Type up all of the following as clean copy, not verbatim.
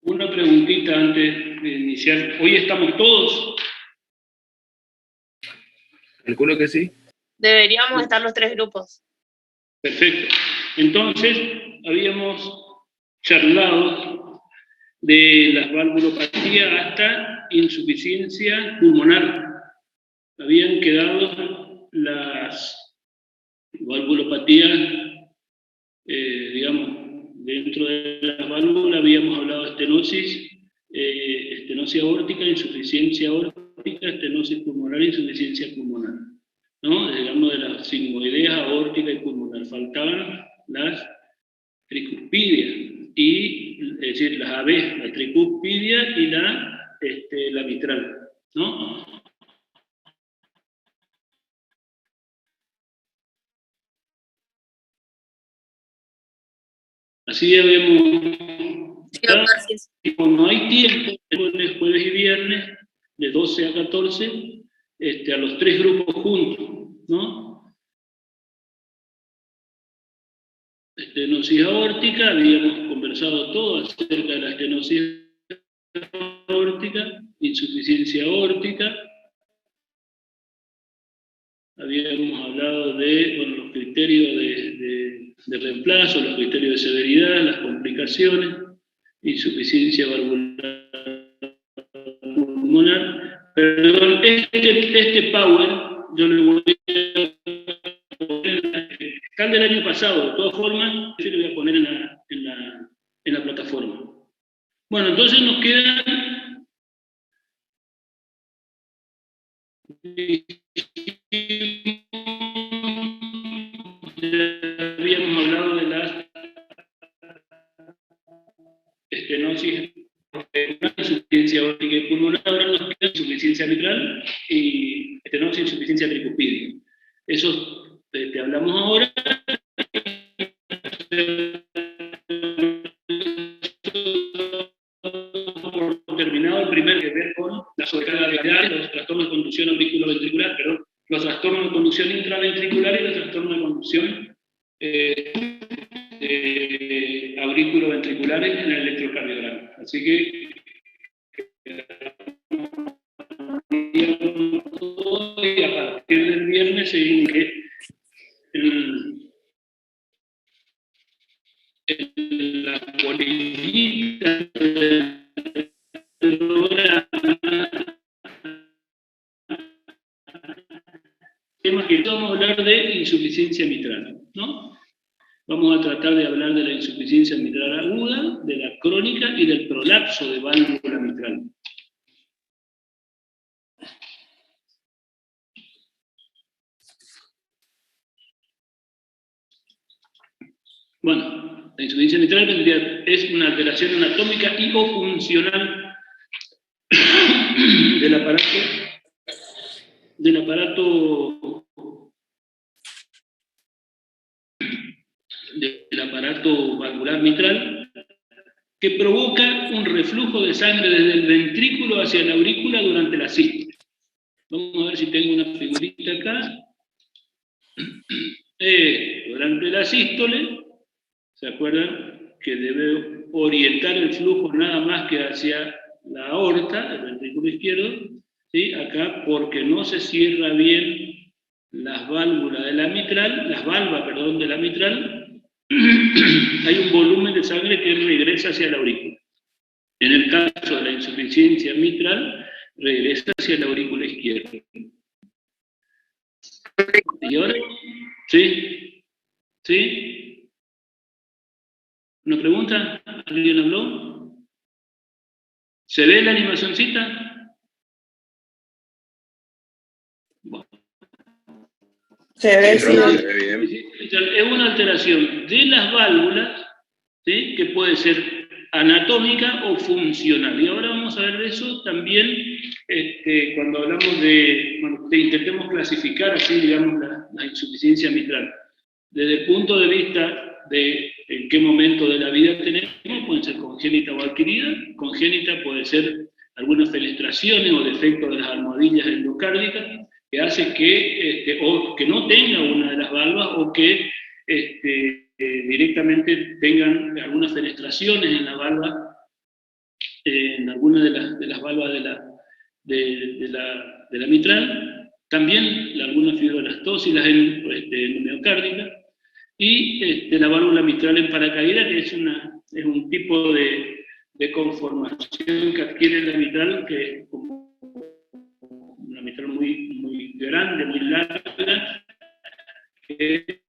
Una preguntita antes de iniciar. ¿Hoy estamos todos? Calculo que sí. Deberíamos estar los 3 grupos. Perfecto. Entonces, habíamos charlado de las valvulopatías hasta insuficiencia pulmonar. Habían quedado las valvulopatías, digamos, dentro de las válvulas habíamos hablado de estenosis aórtica, insuficiencia aórtica, estenosis pulmonar, insuficiencia pulmonar, ¿no? Digamos de las sigmoideas aórtica y pulmonar. Faltaban las tricuspidias, es decir, las AB, la tricuspidia y la mitral, ¿no? Así habíamos... Y como hay tiempo, jueves y viernes, de 12 a 14, a los 3 grupos juntos, ¿no? Estenosis aórtica, habíamos conversado todo acerca de la estenosis aórtica, insuficiencia aórtica, habíamos hablado de los criterios de reemplazo, los criterios de severidad, las complicaciones, insuficiencia valvular pulmonar. Perdón, este power yo le voy a poner, está del año pasado, de todas formas, yo le voy a poner en la plataforma. Bueno, entonces nos quedan habíamos hablado de las estenosis, insuficiencia aórtica y pulmonar, ahora nos queda insuficiencia mitral y estenosis, insuficiencia tricuspídica. Eso te hablamos ahora. Por terminado el primer que ver con la sobrecarga, los trastornos de conducción auriculoventricular, perdón, los trastornos de conducción intraventricular y los trastornos de conducción auriculoventriculares en el electrocardiograma. Así que y a partir del viernes se inicia la política del programa. Tema que vamos a hablar de insuficiencia mitral, ¿no? Vamos a tratar de hablar de la insuficiencia mitral aguda, de la crónica y del prolapso de válvula mitral. Bueno, la insuficiencia mitral es una alteración anatómica y o funcional del aparato valvular mitral que provoca un reflujo de sangre desde el ventrículo hacia la aurícula durante la sístole. Vamos a ver si tengo una figurita acá. Durante la sístole, ¿se acuerdan? Que debe orientar el flujo nada más que hacia la aorta, el ventrículo izquierdo, ¿sí? Acá, porque no se cierra bien las válvulas de la mitral, las valvas, perdón, de la mitral, hay un volumen de sangre que regresa hacia la aurícula. En el caso de la insuficiencia mitral, regresa hacia la aurícula izquierda. ¿Y ahora? ¿Sí? ¿Sí? ¿Una pregunta? ¿Alguien habló? ¿Se ve la animacioncita? Bueno. Se ve, sí, se ve bien. Es una alteración de las válvulas, ¿sí? Que puede ser anatómica o funcional. Y ahora vamos a ver de eso también cuando hablamos cuando intentemos clasificar así, digamos, la insuficiencia mitral. Desde el punto de vista de en qué momento de la vida tenemos, puede ser congénita o adquirida. Congénita puede ser algunas fenestraciones o defectos de las almohadillas endocárdicas que hace o que no tenga una de las valvas o que directamente tengan algunas fenestraciones en la valva, en alguna de las valvas de la mitral, también algunas fibroblastosis, las endomiocárdicas, y la válvula mitral en paracaídas, que es un tipo de conformación que adquiere la mitral, que es como una mitral muy, muy grande, muy larga, que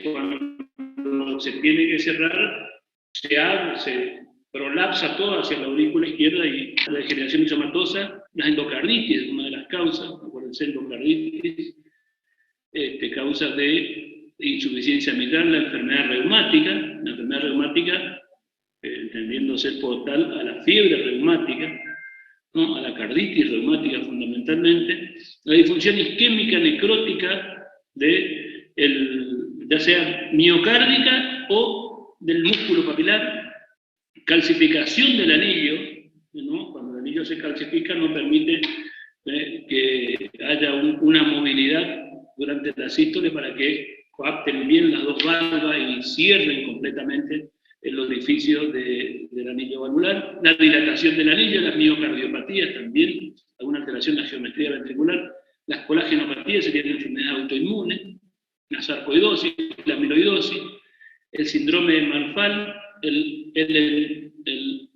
cuando se tiene que cerrar, se abre, se prolapsa todo hacia la aurícula izquierda, y la degeneración mixomatosa, la endocarditis es una de las causas, acuérdense, endocarditis, causa de insuficiencia mitral, la enfermedad reumática, entendiéndose por tal a la fiebre reumática, ¿no? A la carditis reumática fundamentalmente, la disfunción isquémica necrótica ya sea miocárdica o del músculo papilar, calcificación del anillo, ¿no? Cuando el anillo se calcifica no permite que haya una movilidad durante la sístole para que coapten bien las dos valvas y cierren completamente el orificio del anillo valvular, la dilatación del anillo, las miocardiopatías también, alguna alteración en la geometría ventricular, las colagenopatías serían enfermedades autoinmunes, la sarcoidosis, la amiloidosis, el síndrome de Marfan, el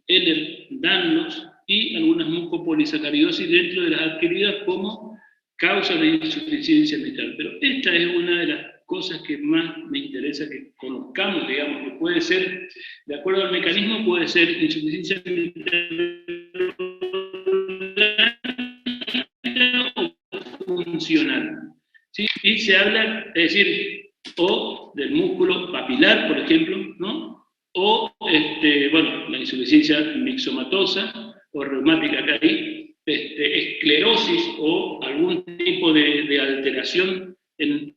Ehlers-Danlos y algunas mucopolisacaridosis dentro de las adquiridas como causa de insuficiencia mitral. Pero esta es una de las cosas que más me interesa que conozcamos, digamos, que puede ser, de acuerdo al mecanismo, puede ser insuficiencia mitral o funcional. ¿Sí? Y se habla, es decir, o del músculo papilar, por ejemplo, ¿no? O, bueno, la insuficiencia mixomatosa o reumática acá hay, esclerosis o algún tipo de alteración en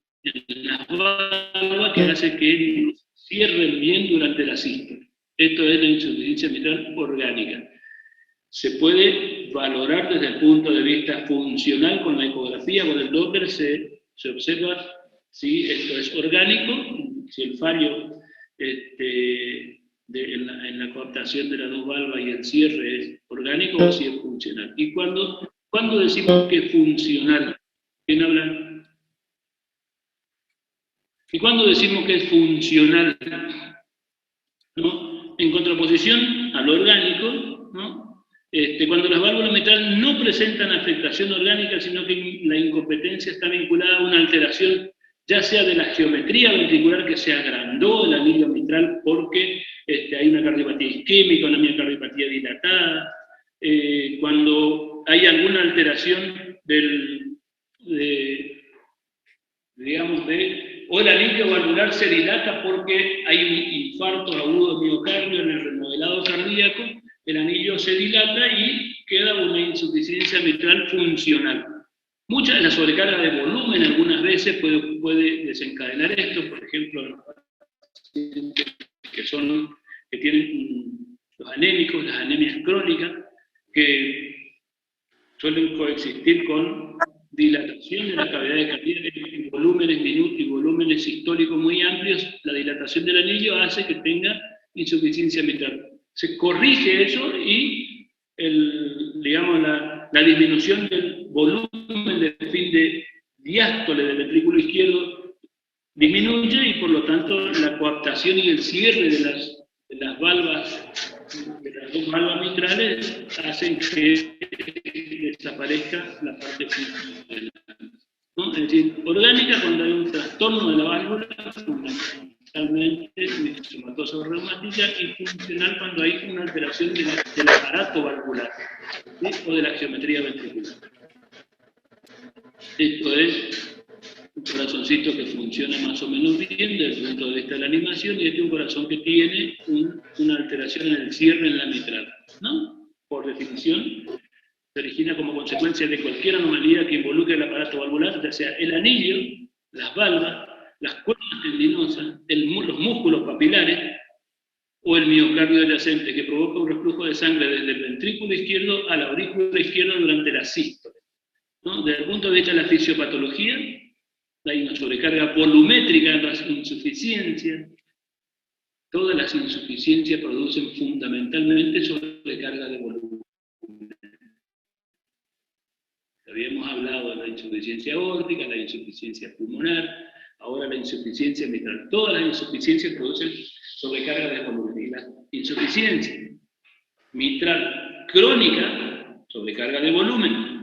las valvas que hace que cierren bien durante la sístole. Esto es la insuficiencia mitral orgánica. Se puede valorar desde el punto de vista funcional con la ecografía, con el Doppler se observa si esto es orgánico, si el fallo en la coaptación de las dos valvas y el cierre es orgánico o si es funcional. ¿Y cuándo decimos que es funcional? ¿Quién habla? ¿Y cuándo decimos que es funcional? ¿No? En contraposición a lo orgánico, ¿no? Cuando las válvulas mitrales no presentan afectación orgánica, sino que la incompetencia está vinculada a una alteración, ya sea de la geometría ventricular, que se agrandó el anillo mitral porque hay una cardiopatía isquémica, una miocardiopatía dilatada, cuando hay alguna alteración o el anillo valvular se dilata porque hay un infarto agudo miocardio en el remodelado cardíaco, el anillo se dilata y queda una insuficiencia mitral funcional. Mucha de la sobrecarga de volumen algunas veces puede desencadenar esto, por ejemplo, los pacientes que tienen los anémicos, las anemias crónicas, que suelen coexistir con dilatación de la cavidad cardíaca en volúmenes minutos y volúmenes sistólicos muy amplios. La dilatación del anillo hace que tenga insuficiencia mitral. Se corrige eso y la disminución del volumen de fin de diástole del ventrículo izquierdo disminuye y por lo tanto la coaptación y el cierre de las valvas, de las dos valvas mitrales, hacen que desaparezca la parte funcional, ¿no? Es decir, orgánica cuando hay un trastorno de la válvula, fundamentalmente mixomatosa o reumática, y funcional cuando hay una alteración del aparato valvular, ¿sí? O de la geometría ventricular. Esto es un corazoncito que funciona más o menos bien desde el punto de vista de la animación, y este es un corazón que tiene una alteración en el cierre en la mitral, ¿no? Por definición, se origina como consecuencia de cualquier anomalía que involucre el aparato valvular, ya sea el anillo, las valvas, las cuerdas tendinosas, los músculos papilares o el miocardio adyacente, que provoca un reflujo de sangre desde el ventrículo izquierdo a la aurícula izquierda durante la sístole, ¿no? Desde el punto de vista de la fisiopatología, hay una sobrecarga volumétrica en las insuficiencias. Todas las insuficiencias producen fundamentalmente sobrecarga de volumen. Habíamos hablado de la insuficiencia aórtica, la insuficiencia pulmonar, ahora la insuficiencia mitral. Todas las insuficiencias producen sobrecarga de volumen. Y la insuficiencia mitral crónica, sobrecarga de volumen.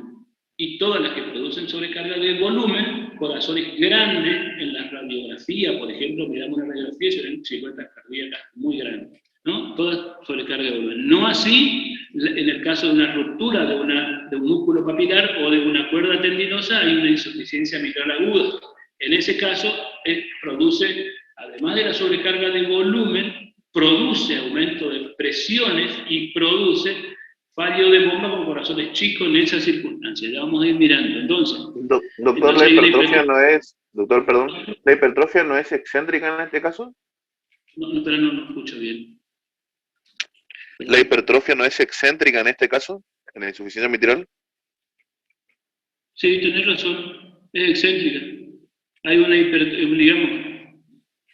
Y todas las que producen sobrecarga de volumen, corazones grandes, en la radiografía, por ejemplo, miramos una radiografía y se ven 50 cardíacas muy grandes, ¿no? Todas sobrecarga de volumen. No así en el caso de una ruptura de un músculo papilar o de una cuerda tendinosa, hay una insuficiencia mitral aguda. En ese caso, produce, además de la sobrecarga de volumen, produce aumento de presiones y produce fallo de bomba con corazones chicos en esas circunstancias. Ya vamos a ir mirando. Entonces, doctor, la hipertrofia no es, doctor, perdón, ¿la hipertrofia no es excéntrica en este caso? No, pero no escucho bien. ¿La hipertrofia no es excéntrica en este caso, en la insuficiencia mitral? Sí, tenés razón, es excéntrica. Hay una digamos,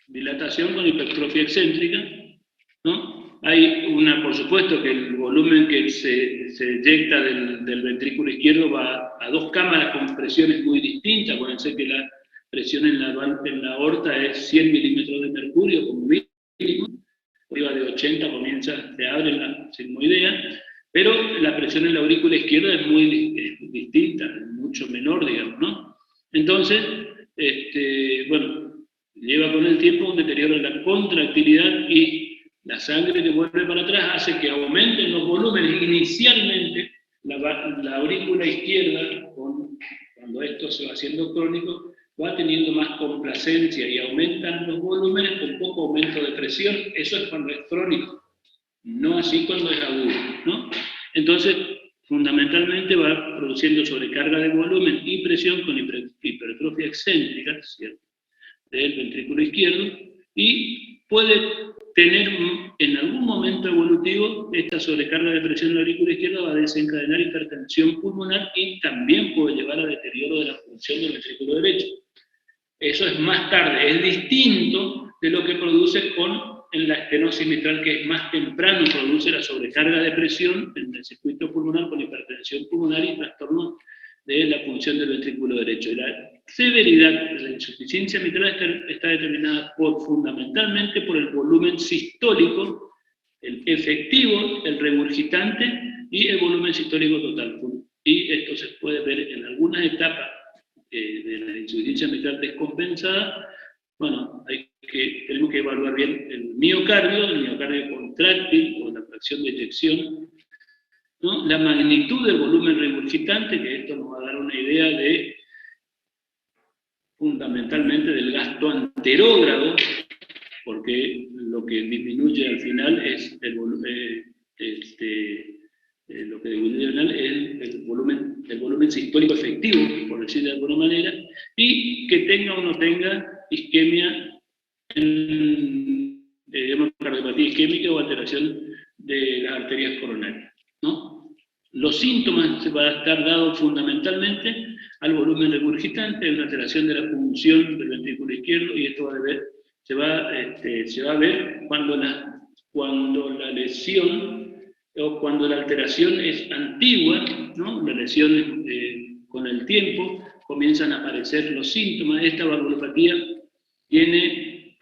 dilatación con hipertrofia excéntrica, ¿no? Hay por supuesto que el volumen que se eyecta del ventrículo izquierdo va a dos cámaras con presiones muy distintas. Pueden ser que la presión en la aorta es 100 milímetros de mercurio como mínimo, arriba de 80 se abre la sigmoidea, pero la presión en la aurícula izquierda es muy distinta, es mucho menor, digamos, ¿no? Entonces, bueno, lleva con el tiempo un deterioro en la contractilidad y la sangre que vuelve para atrás hace que aumenten los volúmenes. Inicialmente, la aurícula izquierda, cuando esto se va haciendo crónico, va teniendo más complacencia y aumentan los volúmenes con poco aumento de presión. Eso es cuando es crónico, no así cuando es agudo, ¿no? Entonces, fundamentalmente va produciendo sobrecarga de volumen y presión con hipertrofia excéntrica, ¿cierto?, del ventrículo izquierdo, y puede tener en algún momento evolutivo esta sobrecarga de presión en la aurícula izquierda va a desencadenar hipertensión pulmonar y también puede llevar a deterioro de la función del ventrículo derecho. Eso es más tarde, es distinto de lo que produce en la estenosis mitral, que es más temprano, produce la sobrecarga de presión en el circuito pulmonar con hipertensión pulmonar y trastorno de la función del ventrículo derecho. Y la severidad de la insuficiencia mitral está determinada fundamentalmente por el volumen sistólico, el efectivo, el regurgitante y el volumen sistólico total. Y esto se puede ver en algunas etapas de la insuficiencia mitral descompensada. Bueno, tenemos que evaluar bien el miocardio contráctil o la fracción de eyección, ¿no? La magnitud del volumen regurgitante, que esto nos va a dar una idea fundamentalmente del gasto anterógrado, porque lo que disminuye al final es el volumen sistólico efectivo, por decir de alguna manera, y que tenga o no tenga isquemia, cardiopatía isquémica o alteración de las arterias coronarias, ¿no? Los síntomas se van a estar dados fundamentalmente al volumen regurgitante, una alteración de la función del ventrículo izquierdo, y esto se va a ver cuando la lesión o cuando la alteración es antigua, ¿no? La lesión con el tiempo comienzan a aparecer los síntomas. Esta valvulopatía tiene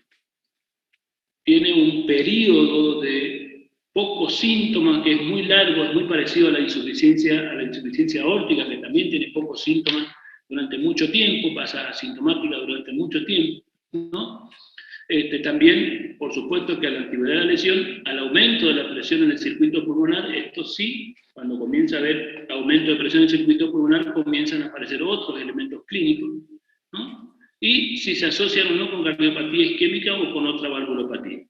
un periodo de pocos síntomas que es muy largo, es muy parecido a la insuficiencia aórtica, que también tiene pocos síntomas durante mucho tiempo, pasa asintomática durante mucho tiempo, ¿no? También, por supuesto, que a la antigüedad de la lesión, al aumento de la presión en el circuito pulmonar, esto sí, cuando comienza a haber aumento de presión en el circuito pulmonar, comienzan a aparecer otros elementos clínicos, ¿no? Y si se asocian o no con cardiopatía isquémica o con otra valvulopatía.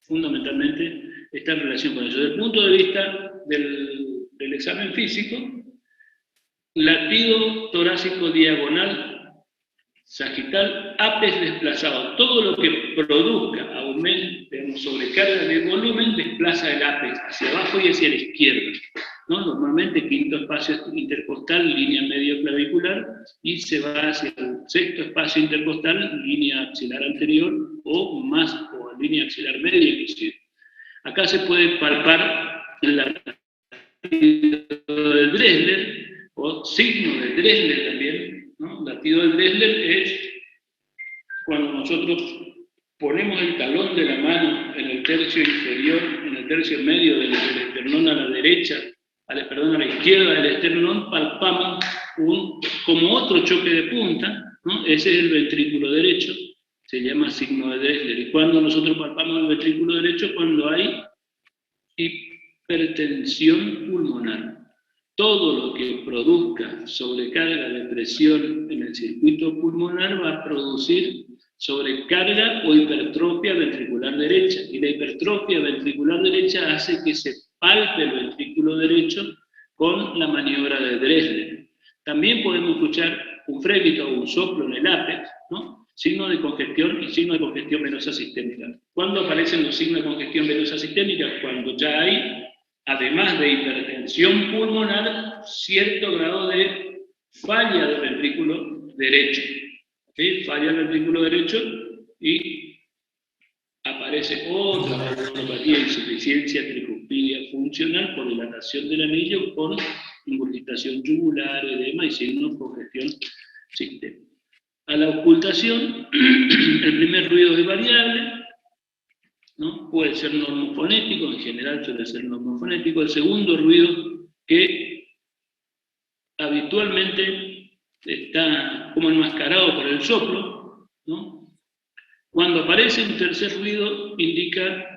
Fundamentalmente está en relación con eso. Desde el punto de vista del examen físico, latido torácico diagonal, sagital, apes desplazado. Todo lo que produzca aumento, sobrecarga de volumen, desplaza el apes hacia abajo y hacia la izquierda, ¿no? Normalmente quinto espacio intercostal, línea medio clavicular, y se va hacia el sexto espacio intercostal, línea axilar anterior, o más, o línea axilar media inclusive. Acá se puede palpar el latido de Dressler, o signo de Dressler también, ¿no? Latido de Dressler es cuando nosotros ponemos el talón de la mano en el tercio inferior, en el tercio medio del esternón a la derecha, a la izquierda del esternón, palpamos como otro choque de punta, ¿no? Ese es el ventrículo derecho, se llama signo de Dressler. Y cuando nosotros palpamos el ventrículo derecho, cuando hay hipertensión pulmonar. Todo lo que produzca sobrecarga de presión en el circuito pulmonar va a producir sobrecarga o hipertrofia ventricular derecha. Y la hipertrofia ventricular derecha hace que se palpe el ventrículo derecho con la maniobra de Dressler. También podemos escuchar un frémito o un soplo en el ápex, ¿no? Signo de congestión y signo de congestión venosa sistémica. ¿Cuándo aparecen los signos de congestión venosa sistémica? Cuando ya hay, además de hipertensión pulmonar, cierto grado de falla del ventrículo derecho. ¿Sí? Falla el ventrículo derecho y aparece otra valvulopatía, insuficiencia tricuspidia funcional por dilatación del anillo con ingurgitación yugular, edema y signos de congestión sistémica. A la ocultación, el primer ruido es variable, ¿no? Puede ser normofonético, en general suele ser normofonético. El segundo ruido que habitualmente está como enmascarado por el soplo, ¿no? Cuando aparece un tercer ruido indica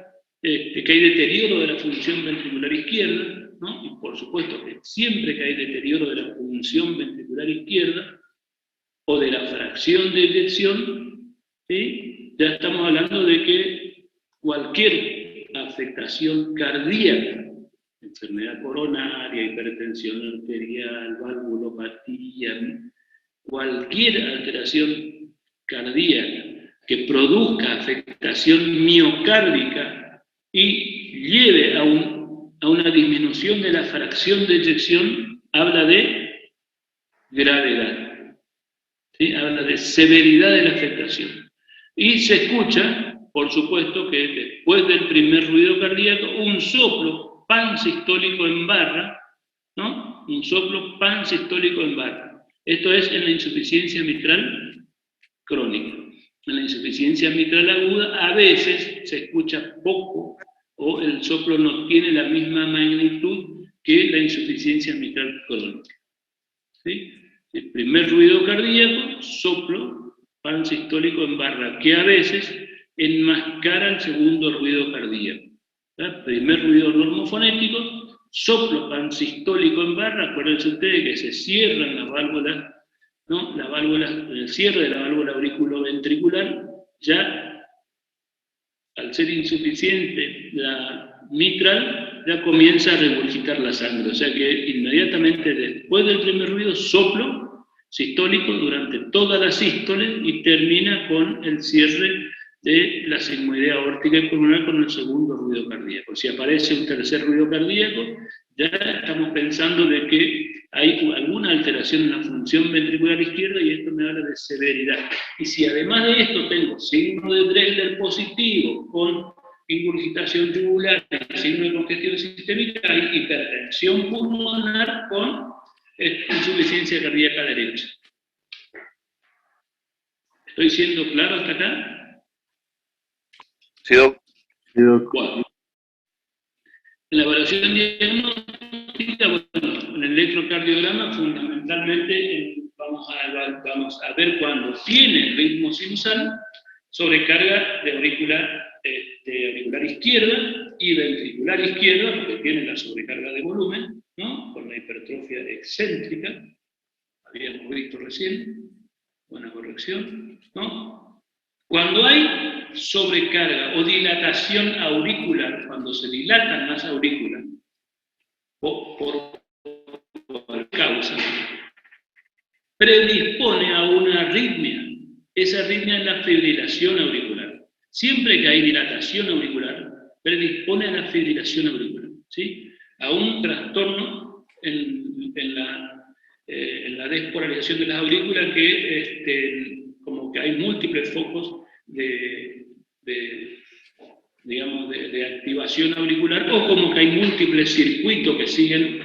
que hay deterioro de la función ventricular izquierda, ¿no? Y por supuesto que siempre que hay deterioro de la función ventricular izquierda o de la fracción de eyección, ¿sí? Ya estamos hablando de que cualquier afectación cardíaca, enfermedad coronaria, hipertensión arterial, valvulopatía, cualquier alteración cardíaca que produzca afectación miocárdica y lleve a una disminución de la fracción de eyección, habla de gravedad, ¿sí? Habla de severidad de la afectación. Y se escucha, por supuesto, que después del primer ruido cardíaco, un soplo pansistólico en barra, ¿no? Un soplo pansistólico en barra. Esto es en la insuficiencia mitral crónica. En la insuficiencia mitral aguda a veces se escucha poco o el soplo no tiene la misma magnitud que la insuficiencia mitral crónica. ¿Sí? El primer ruido cardíaco, soplo pansistólico en barra, que a veces enmascara el segundo ruido cardíaco. ¿Verdad? Primer ruido normofonético, soplo pansistólico en barra. Acuérdense ustedes que se cierran las válvulas, ¿no? La válvula, el cierre de la válvula auriculoventricular, ya al ser insuficiente la mitral, ya comienza a regurgitar la sangre. O sea que inmediatamente después del primer ruido, soplo sistólico durante toda la sístole y termina con el cierre de la sigmoidea aórtica y pulmonar con el segundo ruido cardíaco. Si aparece un tercer ruido cardíaco, ya estamos pensando de que hay alguna alteración en la función ventricular izquierda y esto me habla de severidad. Y si además de esto tengo signo de Dressler positivo con ingurgitación yugular, signo de congestión sistémica, hay hipertensión pulmonar con insuficiencia cardíaca derecha. ¿Estoy siendo claro hasta acá? Sí, doc. Bueno. En la evaluación diagnóstica, bueno, en el electrocardiograma fundamentalmente vamos a ver cuando tiene ritmo sinusal, sobrecarga de auricular izquierda y ventricular izquierda, porque tiene la sobrecarga de volumen, ¿no? Con la hipertrofia excéntrica, habíamos visto recién, buena corrección, ¿no? Cuando hay sobrecarga o dilatación auricular, cuando se dilatan las aurículas, o por causa, predispone a una arritmia. Esa arritmia es la fibrilación auricular. Siempre que hay dilatación auricular, predispone a la fibrilación auricular, ¿sí? A un trastorno en la despolarización de las aurículas que como que hay múltiples focos digamos, de activación auricular, o como que hay múltiples circuitos que siguen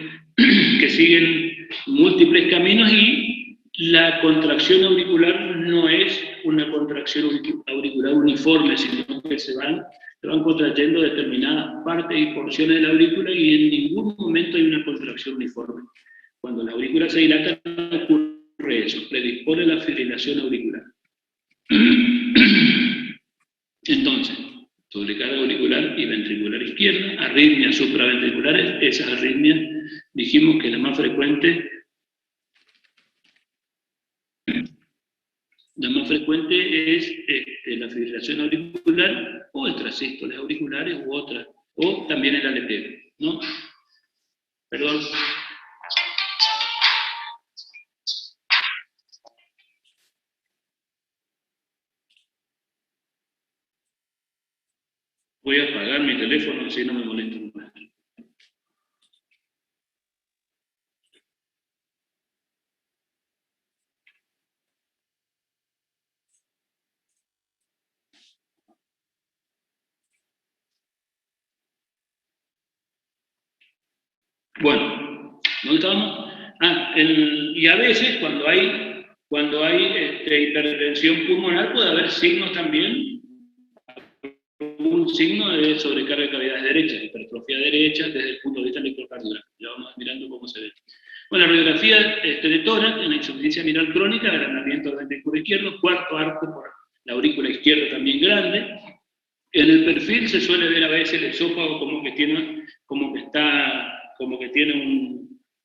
múltiples caminos, y la contracción auricular no es una contracción auricular uniforme, sino que se van contrayendo determinadas partes y porciones de la aurícula, y en ningún momento hay una contracción uniforme. Cuando la aurícula se dilata, ocurre eso, predispone la fibrilación auricular. Entonces, sobrecarga auricular y ventricular izquierda, arritmias supraventriculares. Esas arritmias dijimos que la más frecuente es la fibrilación auricular, o extrasístoles auriculares u otras, o también el aleteo, ¿no? Perdón. Voy a apagar mi teléfono, así no me molesto más. Bueno, ¿dónde estábamos? Y a veces cuando hay hipertensión pulmonar puede haber signos también, un signo de sobrecarga de cavidades derechas, hipertrofia derecha desde el punto de vista electrocardiográfico. Ya vamos mirando cómo se ve. Bueno, la radiografía de tórax en la insuficiencia mitral crónica, agrandamiento del ventrículo izquierdo, cuarto arco por la aurícula izquierda también grande. En el perfil se suele ver a veces el esófago como que tiene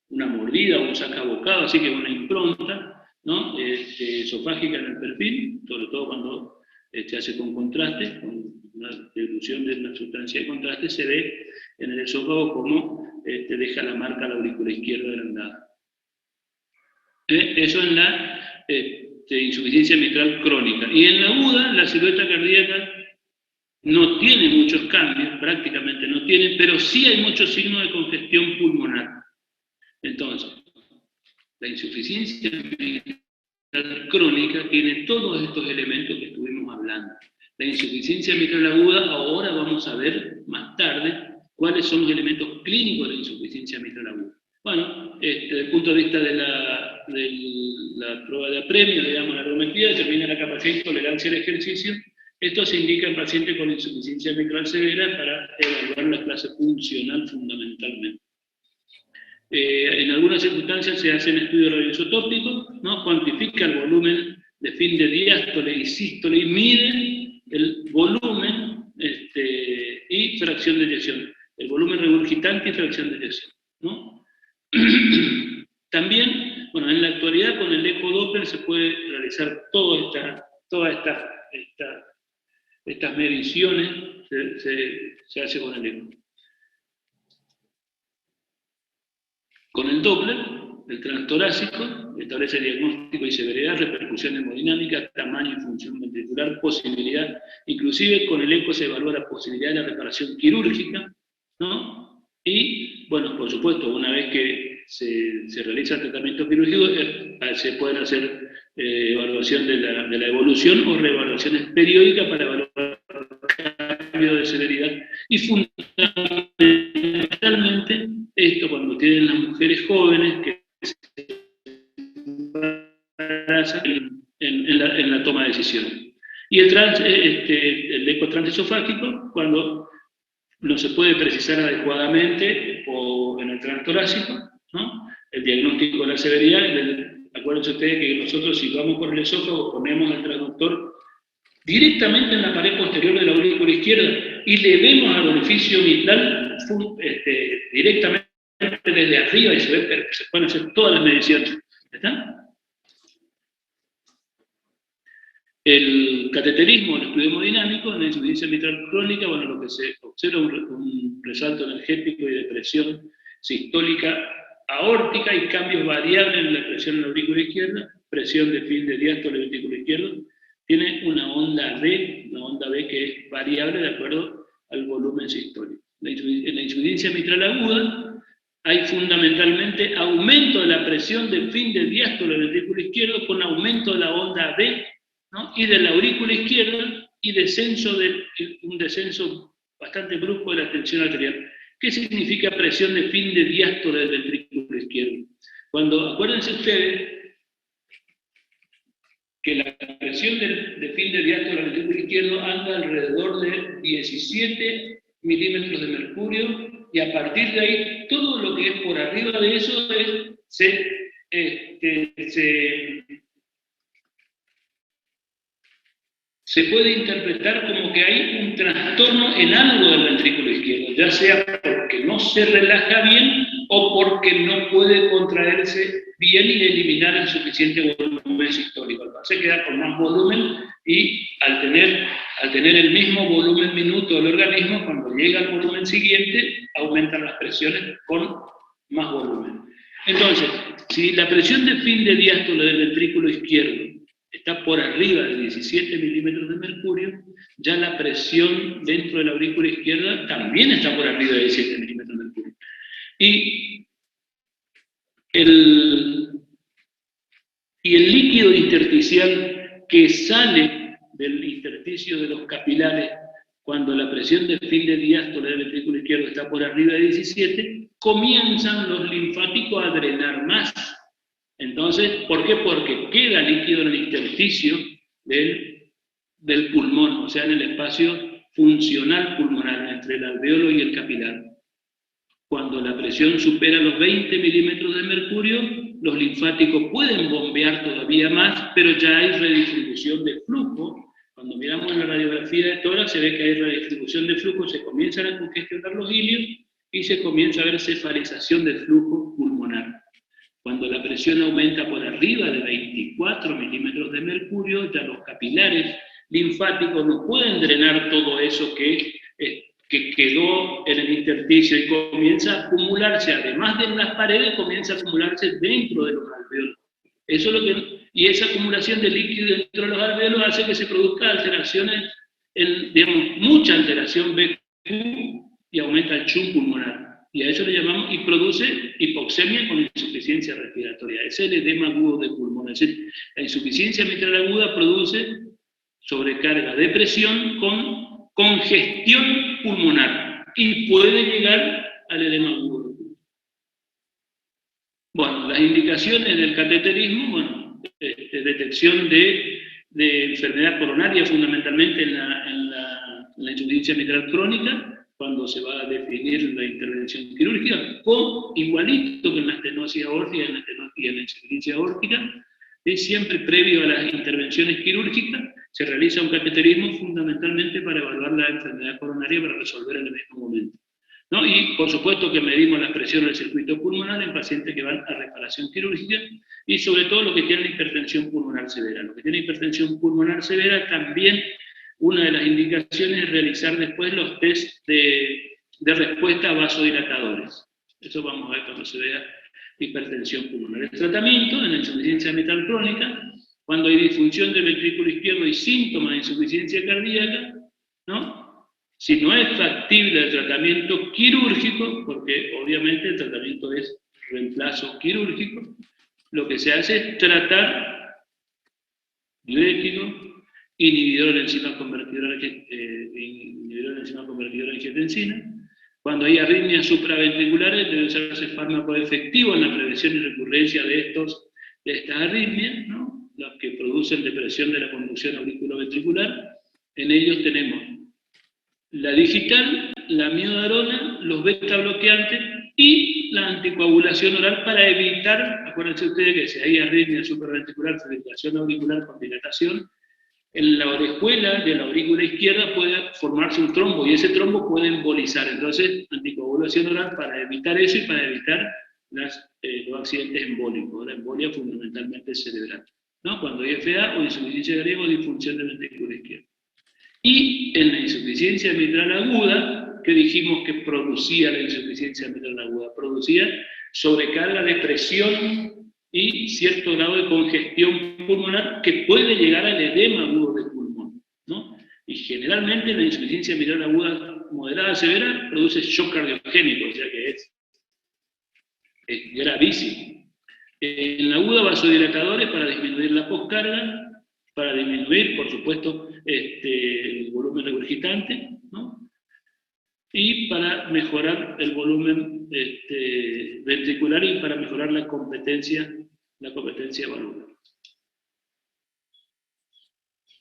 una mordida o un sacabocado, así que una impronta, ¿no? Esofágica en el perfil, sobre todo cuando se hace con contraste, con una dilución de una sustancia de contraste, se ve en el esófago como deja la marca la aurícula izquierda agrandada. Eso en la insuficiencia mitral crónica. Y en la aguda, la silueta cardíaca no tiene muchos cambios, prácticamente no tiene, pero sí hay muchos signos de congestión pulmonar. Entonces, la insuficiencia mitral crónica tiene todos estos elementos que estuvimos hablando. La insuficiencia mitral aguda, ahora vamos a ver más tarde cuáles son los elementos clínicos de la insuficiencia mitral aguda. Bueno, desde el punto de vista de la prueba de apremio, digamos, la ergometría, determina la capacidad y tolerancia al ejercicio. Esto se indica en pacientes con insuficiencia mitral severa para evaluar la clase funcional fundamentalmente. En algunas circunstancias se hacen estudios radioisotópicos, ¿no? Cuantifica el volumen de fin de diástole y sístole y mide el volumen y fracción de eyección, el volumen regurgitante y fracción de eyección, ¿no? También, bueno, en la actualidad con el eco-Doppler se puede realizar todas estas mediciones, se hace con el eco. Con el Doppler, el transtorácico establece diagnóstico y severidad, repercusión hemodinámica, tamaño y función ventricular, posibilidad, inclusive con el eco se evalúa la posibilidad de la reparación quirúrgica, ¿no? Y, bueno, por supuesto, una vez que se realiza el tratamiento quirúrgico, se pueden hacer evaluación de la evolución o reevaluaciones periódicas para evaluar cambio de severidad. Y fundamentalmente, esto cuando tienen las mujeres jóvenes que se embarazan en la toma de decisiones. Y el eco transesofágico, cuando no se puede precisar adecuadamente o en el transtorácico, ¿no? El diagnóstico de la severidad, acuérdense ustedes que nosotros si vamos por el esófago ponemos el transductor directamente en la pared posterior de la aurícula izquierda y le vemos al orificio mitral directamente desde arriba y se pueden hacer todas las mediciones. ¿Está? El cateterismo, el estudio hemodinámico, en la insuficiencia mitral crónica, bueno, lo que se observa un resalto energético y de presión sistólica aórtica y cambios variables en la presión en la aurícula izquierda, presión de fin de diástole del ventrículo izquierdo, tiene una onda B que es variable de acuerdo al volumen sistólico. En la insuficiencia mitral aguda hay fundamentalmente aumento de la presión del fin del diástolo del ventrículo izquierdo con aumento de la onda B, ¿no? Y de la aurícula izquierda y un descenso bastante brusco de la tensión arterial. ¿Qué significa presión de fin de diástolo del ventrículo izquierdo? Acuérdense ustedes que la presión de fin de diástolo del ventrículo izquierdo anda alrededor de 17 milímetros de mercurio, y a partir de ahí, todo lo que es por arriba de eso se puede interpretar como que hay un trastorno en algo del ventrículo izquierdo, ya sea porque no se relaja bien o porque no puede contraerse bien y eliminar el suficiente volumen sistólico. Se queda con más volumen y al tener el mismo volumen minuto del organismo, cuando llega al volumen siguiente, aumentan las presiones con más volumen. Entonces, si la presión de fin de diástolo del ventrículo izquierdo está por arriba de 17 milímetros de mercurio, ya la presión dentro de la aurícula izquierda también está por arriba de 17 milímetros de mercurio. Y el líquido intersticial que sale del intersticio de los capilares cuando la presión de fin de diástolo del ventrículo izquierdo está por arriba de 17, comienzan los linfáticos a drenar más. Entonces, ¿por qué? Porque queda líquido en el intersticio del pulmón, o sea, en el espacio funcional pulmonar, entre el alveolo y el capilar. Cuando la presión supera los 20 milímetros de mercurio, los linfáticos pueden bombear todavía más, pero ya hay redistribución de flujo. Cuando miramos en la radiografía de tórax, se ve que hay redistribución de flujo, se comienzan a congestionar los ilios y se comienza a ver cefalización del flujo pulmonar. Cuando la presión aumenta por arriba de 24 milímetros de mercurio, ya los capilares linfáticos no pueden drenar todo eso que quedó en el intersticio y comienza a acumularse, además de en las paredes, comienza a acumularse dentro de los alveolos. Eso es lo que, y esa acumulación de líquido dentro de los alveolos hace que se produzca alteraciones, mucha alteración BQ y aumenta el chum pulmonar. Y a eso le llamamos, y produce hipoxemia con insuficiencia respiratoria. Ese es el edema agudo de pulmón. Es decir, la insuficiencia mitral aguda produce sobrecarga de presión con congestión pulmonar y puede llegar al edema agudo. Bueno, las indicaciones del cateterismo, bueno, detección de enfermedad coronaria, fundamentalmente en la insuficiencia mitral crónica, cuando se va a definir la intervención quirúrgica, igualito que en la estenosis aórtica y en la insuficiencia aórtica, es siempre previo a las intervenciones quirúrgicas, se realiza un cateterismo fundamentalmente para evaluar la enfermedad coronaria para resolver en el mismo momento, ¿no? Y por supuesto que medimos la presión del circuito pulmonar en pacientes que van a reparación quirúrgica y sobre todo los que tienen hipertensión pulmonar severa. Los que tienen hipertensión pulmonar severa también, una de las indicaciones es realizar después los test de respuesta a vasodilatadores. Eso vamos a ver cuando se vea hipertensión pulmonar. El tratamiento en la insuficiencia mitral crónica, cuando hay disfunción del ventrículo izquierdo y síntomas de insuficiencia cardíaca, ¿no? Si no es factible el tratamiento quirúrgico, porque obviamente el tratamiento es reemplazo quirúrgico, lo que se hace es tratar diurético, inhibidor de enzima convertidora de angiotensina. Cuando hay arritmias supraventriculares, debe usarse fármaco efectivo en la prevención y recurrencia de estas arritmias, ¿no? Las que producen depresión de la conducción auriculoventricular. En ellos tenemos la digital, la miodarona, los beta bloqueantes y la anticoagulación oral para evitar, acuérdense ustedes que si hay arritmia supraventricular, fibrilación auricular con dilatación, en la orejuela de la aurícula izquierda puede formarse un trombo y ese trombo puede embolizar. Entonces, anticoagulación oral para evitar eso y para evitar los accidentes embólicos, la embolia fundamentalmente cerebral, ¿no? Cuando hay FA o insuficiencia cardíaca o disfunción del ventrículo izquierdo. Y en la insuficiencia mitral aguda, que dijimos que producía la insuficiencia mitral aguda, producía sobrecarga de presión y cierto grado de congestión pulmonar que puede llegar al edema agudo del pulmón, ¿no? Y generalmente la insuficiencia mitral aguda moderada severa produce shock cardiogénico, o sea que es Es gravísimo. En la aguda, vasodilatadores para disminuir la poscarga, para disminuir, por supuesto, el volumen regurgitante, ¿no? Y para mejorar el volumen ventricular y para mejorar la competencia valvular.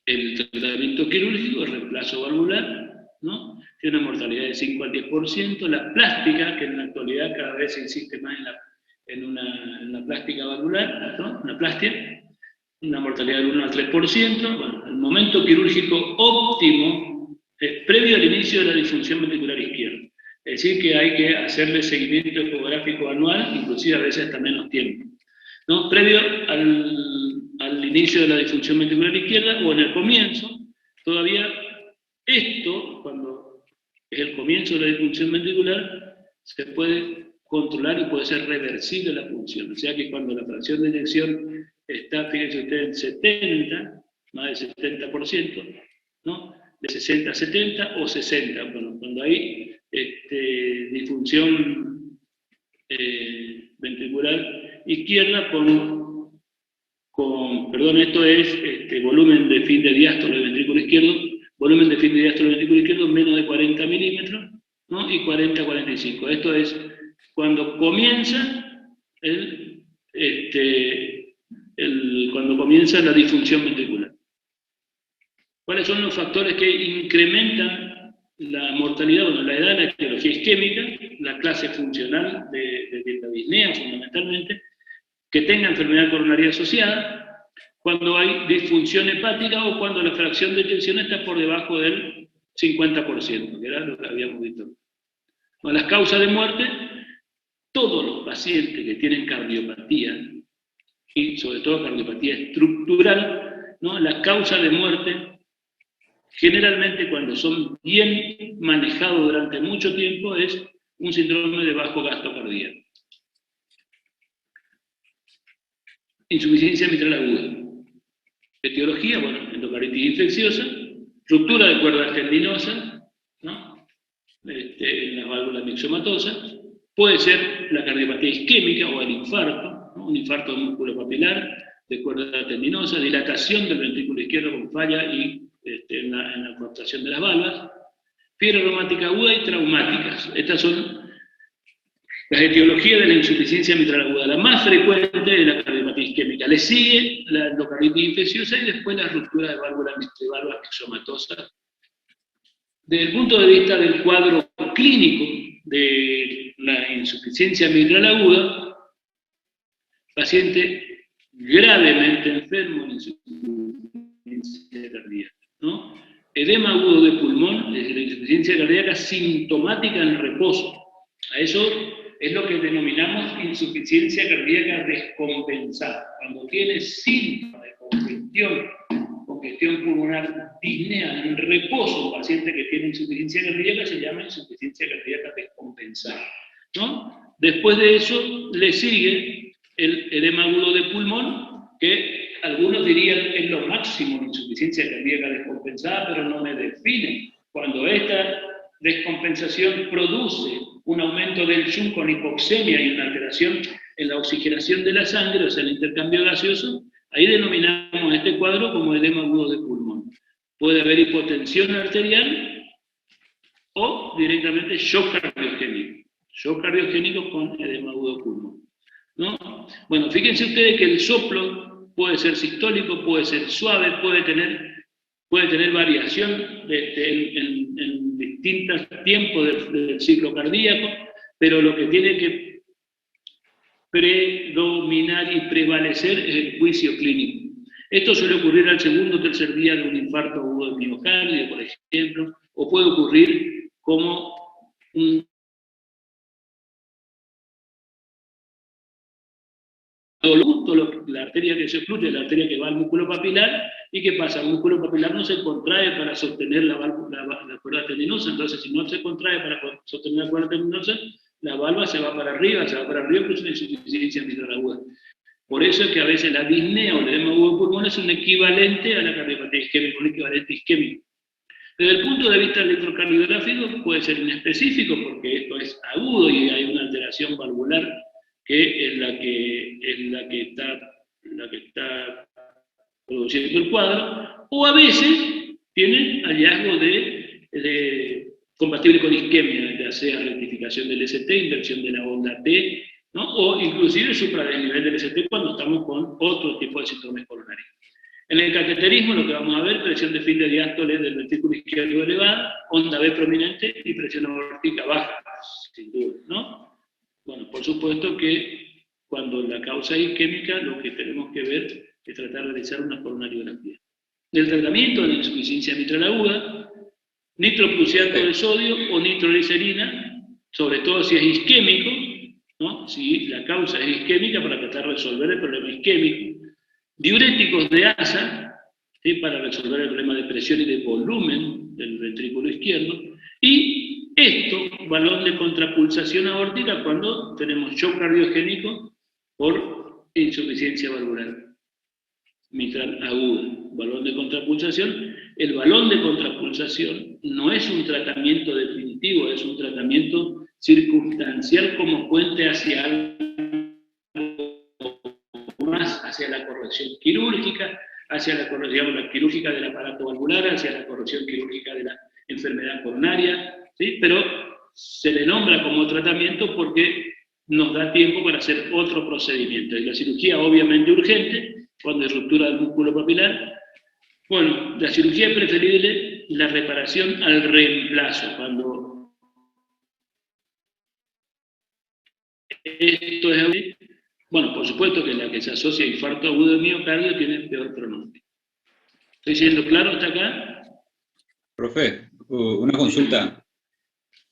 El tratamiento quirúrgico es reemplazo valvular, ¿no? Tiene una mortalidad de 5 al 10%. La plástica, que en la actualidad cada vez se insiste más en una plástica valvular, ¿no? Una plastia, una mortalidad del 1 al 3%. Bueno, el momento quirúrgico óptimo es previo al inicio de la disfunción ventricular izquierda. Es decir, que hay que hacerle seguimiento ecográfico anual, inclusive a veces hasta menos tiempo, ¿no? Previo al inicio de la disfunción ventricular izquierda o en el comienzo, todavía esto, cuando es el comienzo de la disfunción ventricular, se puede controlar y puede ser reversible la función. O sea que cuando la fracción de eyección está, fíjense ustedes, en 70, más del 70%, ¿no? De 60 a 70 o 60, bueno, cuando hay disfunción ventricular izquierda perdón, esto es volumen de fin de diástolo del ventrículo izquierdo, volumen de fin de diástolo del ventrículo izquierdo menos de 40 milímetros, ¿no? Y 40 a 45. Esto es cuando comienza cuando comienza la disfunción ventricular. ¿Cuáles son los factores que incrementan la mortalidad? Bueno, la edad, la etiología isquémica, la clase funcional de la disnea fundamentalmente, que tenga enfermedad coronaria asociada, cuando hay disfunción hepática o cuando la fracción de eyección está por debajo del 50%, que era lo que habíamos visto. Bueno, las causas de muerte, todos los pacientes que tienen cardiopatía, y sobre todo cardiopatía estructural, ¿no? Las causas de muerte, generalmente cuando son bien manejados durante mucho tiempo, es un síndrome de bajo gasto cardíaco. Insuficiencia mitral aguda. Etiología, bueno, endocarditis infecciosa, ruptura de cuerdas tendinosas, ¿no? En las válvulas mixomatosas. Puede ser la cardiopatía isquémica o el infarto, ¿no? Un infarto de músculo papilar, de cuerda tendinosa, dilatación del ventrículo izquierdo con falla y en la contracción de las valvas, fiebre reumática aguda y traumáticas. Estas son las etiologías de la insuficiencia mitral aguda. La más frecuente es la cardiopatía isquémica. Le sigue la endocarditis infecciosa y después la ruptura de válvulas mixomatosas. Desde el punto de vista del cuadro clínico de la insuficiencia mitral aguda, paciente gravemente enfermo de insuficiencia cardíaca, ¿no? Edema agudo de pulmón, desde la insuficiencia cardíaca sintomática en reposo. A eso es lo que denominamos insuficiencia cardíaca descompensada. Cuando tiene síntomas de congestión pulmonar disnea en reposo, un paciente que tiene insuficiencia cardíaca se llama insuficiencia cardíaca descompensada, ¿no? Después de eso le sigue el edema agudo de pulmón, que algunos dirían es lo máximo de insuficiencia cardíaca descompensada, pero no me define. Cuando esta descompensación produce un aumento del Shunt con hipoxemia y una alteración en la oxigenación de la sangre, o sea, el intercambio gaseoso, ahí denominamos este cuadro como edema agudo de pulmón. Puede haber hipotensión arterial o directamente shock cardiogénico con edema agudo de pulmón, ¿no? Bueno, fíjense ustedes que el soplo puede ser sistólico, puede ser suave, puede tener variación en distintos tiempos del ciclo cardíaco, pero lo que tiene que predominar y prevalecer es el juicio clínico. Esto suele ocurrir al segundo o tercer día de un infarto agudo de miocardio, por ejemplo, o puede ocurrir como un la arteria que se obstruye, la arteria que va al músculo papilar, y ¿qué pasa? El músculo papilar no se contrae para sostener la cuerda tendinosa, entonces si no se contrae para sostener la cuerda tendinosa, la valva se va para arriba, pero es una insuficiencia mitral aguda. Por eso es que a veces la disnea o el edema agudo de pulmón es un equivalente a la cardiopatía isquémica, un equivalente isquémico. Desde el punto de vista electrocardiográfico puede ser inespecífico porque esto es agudo y hay una alteración valvular que es la que está produciendo el cuadro, o a veces tienen hallazgo de compatible con isquemia, ya sea rectificación del ST, inversión de la onda T, ¿no? O inclusive supradesnivel del ST cuando estamos con otro tipo de síndromes coronarios. En el cateterismo lo que vamos a ver, presión de fin de diástole del ventrículo izquierdo elevada, onda B prominente y presión aórtica baja, sin duda, ¿no? Bueno, por supuesto que cuando la causa es isquémica, lo que tenemos que ver es tratar de realizar una coronariografía. El tratamiento de la insuficiencia mitral aguda, nitroprusiato de sodio o nitroglicerina, sobre todo si es isquémico, ¿no? Si la causa es isquémica, para tratar de resolver el problema isquémico. Diuréticos de asa, ¿sí? Para resolver el problema de presión y de volumen del ventrículo izquierdo. Y esto, balón de contrapulsación aórtica cuando tenemos shock cardiogénico por insuficiencia valvular mitral aguda. Balón de contrapulsación. El balón de contrapulsación no es un tratamiento definitivo, es un tratamiento circunstancial como puente hacia algo más, hacia la corrección quirúrgica, hacia la, digamos, la quirúrgica del aparato valvular, hacia la corrección quirúrgica de la enfermedad coronaria, ¿sí? Pero se le nombra como tratamiento porque nos da tiempo para hacer otro procedimiento. Y la cirugía obviamente urgente, cuando hay ruptura del músculo papilar. Bueno, la cirugía es preferible la reparación al reemplazo, cuando esto es así. Bueno, por supuesto que la que se asocia a infarto agudo de miocardio tiene peor pronóstico. ¿Estoy siendo claro hasta acá? Profe, una consulta.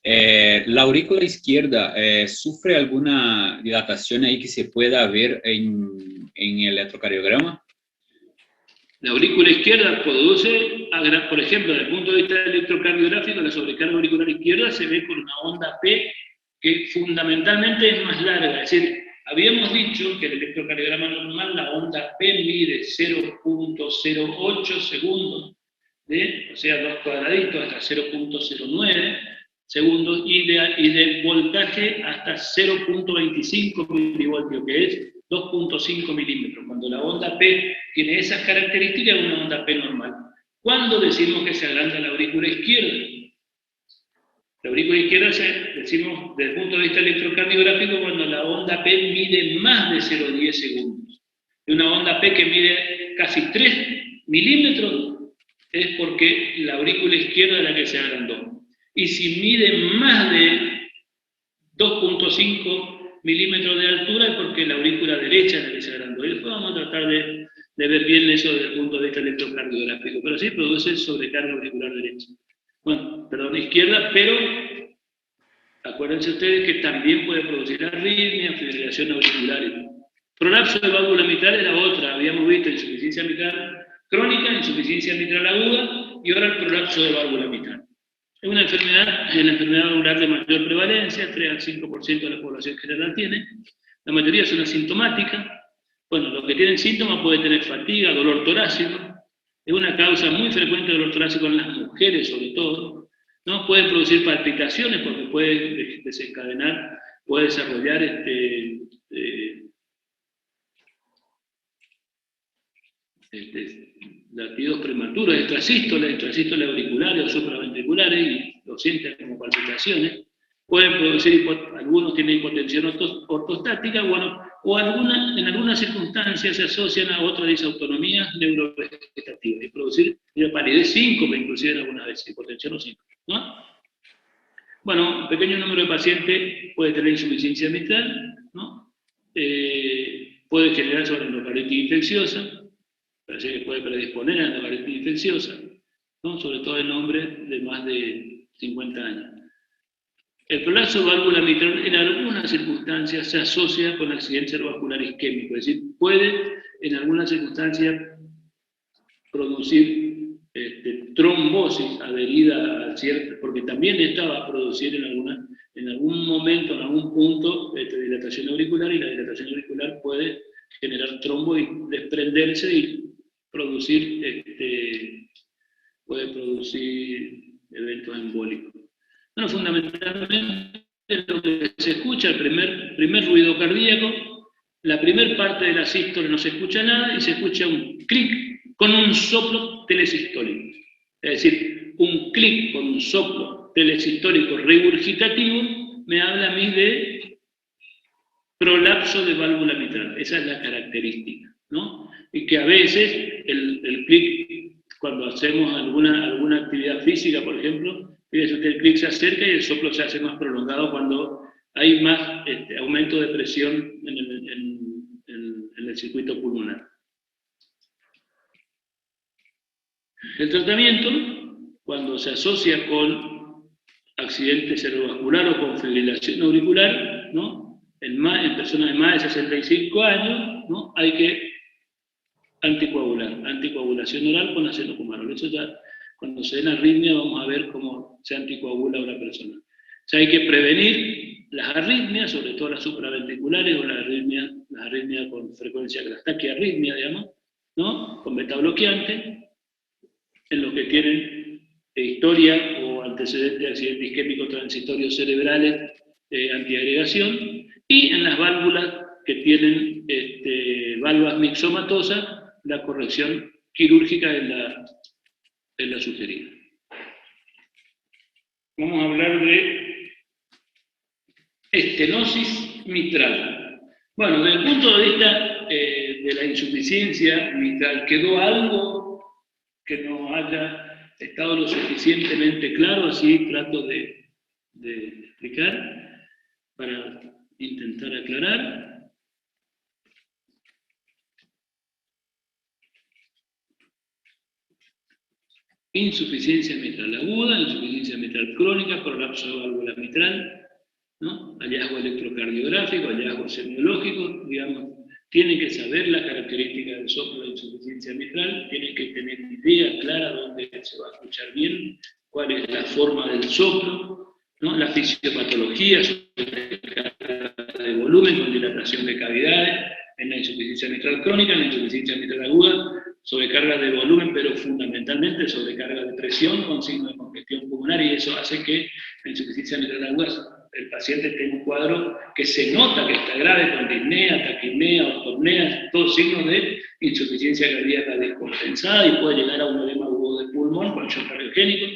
¿La aurícula izquierda sufre alguna dilatación ahí que se pueda ver en el electrocardiograma? La aurícula izquierda produce, por ejemplo, desde el punto de vista electrocardiográfico, la sobrecarga auricular izquierda se ve con una onda P que fundamentalmente es más larga. Es decir, habíamos dicho que el electrocardiograma normal, la onda P mide 0.08 segundos, o sea, 2 cuadraditos hasta 0.09 segundos, y del voltaje hasta 0.25 milivoltios, que es 2.5 milímetros. Cuando la onda P tiene esas características, es una onda P normal. ¿Cuándo decimos que se agranda la aurícula izquierda? La aurícula izquierda decimos desde el punto de vista electrocardiográfico cuando la onda P mide más de 0,10 segundos. Y una onda P que mide casi 3 milímetros es porque la aurícula izquierda es la que se agrandó. Y si mide más de 2.5 milímetros de altura es porque la aurícula derecha es la que se agrandó. Y después vamos a tratar de ver bien eso desde el punto de vista electrocardiográfico. Pero sí produce sobrecarga auricular derecha. Bueno, perdón, izquierda, pero acuérdense ustedes que también puede producir arritmia, fibrilación auricular. Prolapso de válvula mitral es la otra. Habíamos visto insuficiencia mitral crónica, insuficiencia mitral aguda y ahora el prolapso de válvula mitral. Es una enfermedad, es la enfermedad valvular de mayor prevalencia, 3 al 5% de la población general tiene. La mayoría son asintomáticas. Bueno, los que tienen síntomas pueden tener fatiga, dolor torácico. Es una causa muy frecuente de dolor torácico en las mujeres, sobre todo. ¿No? Pueden producir palpitaciones porque puede desencadenar, puede desarrollar latidos prematuros, extrasístoles auriculares o supraventriculares, y lo sienten como palpitaciones. Pueden producir, algunos tienen hipotensión ortostática, bueno, o en algunas circunstancias se asocian a otras disautonomías neurovegetativas y producir palidez síncope, inclusive en algunas veces, hipotensión o síncope, ¿no? Bueno, un pequeño número de pacientes puede tener insuficiencia mitral, ¿no? Puede generar sobreendocardititis infecciosa, parece que puede predisponer a endocardititis infecciosa, ¿no? Sobre todo en hombres de más de 50 años. El prolapso de válvula mitral en algunas circunstancias se asocia con accidente cerebrovascular isquémico, es decir, puede en algunas circunstancias producir trombosis adherida a cierta, porque también esta va a producir en algún momento, en algún punto, dilatación auricular, y la dilatación auricular puede generar trombo y desprenderse y producir, puede producir eventos embólicos. Bueno, fundamentalmente lo que se escucha, el primer ruido cardíaco, la primera parte de la sístole no se escucha nada y se escucha un clic con un soplo telesistólico. Es decir, un clic con un soplo telesistólico regurgitativo me habla a mí de prolapso de válvula mitral. Esa es la característica, ¿no? Y que a veces el clic, cuando hacemos alguna actividad física, por ejemplo, el clic se acerca y el soplo se hace más prolongado cuando hay más aumento de presión en el circuito pulmonar. El tratamiento, cuando se asocia con accidente cerebrovascular o con fibrilación auricular, ¿no? En personas de más de 65 años, ¿no? Hay que anticoagular, anticoagulación oral con acetocumarol. Eso ya, cuando se den arritmia, vamos a ver cómo se anticoagula a una persona. O sea, hay que prevenir las arritmias, sobre todo las supraventriculares o las arritmias con frecuencia, las taquiarritmias, digamos, ¿no? Con beta bloqueante, en los que tienen historia o antecedentes de accidentes isquémicos transitorios cerebrales, antiagregación, y en las válvulas que tienen válvulas mixomatosas, la corrección quirúrgica es la sugerida. Vamos a hablar de estenosis mitral. Bueno, desde el punto de vista de la insuficiencia mitral, ¿quedó algo que no haya estado lo suficientemente claro? Así trato de explicar para intentar aclarar. Insuficiencia mitral aguda, insuficiencia mitral crónica, prolapso de válvula mitral, ¿no? Hallazgo electrocardiográfico, hallazgo semiológico, digamos, tienen que saber la característica del soplo de insuficiencia mitral, tienen que tener idea clara dónde se va a escuchar bien, cuál es la forma del soplo, ¿no? La fisiopatología, de volumen con dilatación de cavidades, en la insuficiencia mitral crónica, en la insuficiencia mitral aguda, sobrecarga de volumen, pero fundamentalmente sobrecarga de presión con signo de congestión pulmonar, y eso hace que la insuficiencia mitral aguda el paciente tenga un cuadro que se nota que está grave, con disnea, taquipnea, ortopnea, todos signos de insuficiencia cardíaca descompensada, y puede llegar a un edema agudo de pulmón con shock cardiogénico.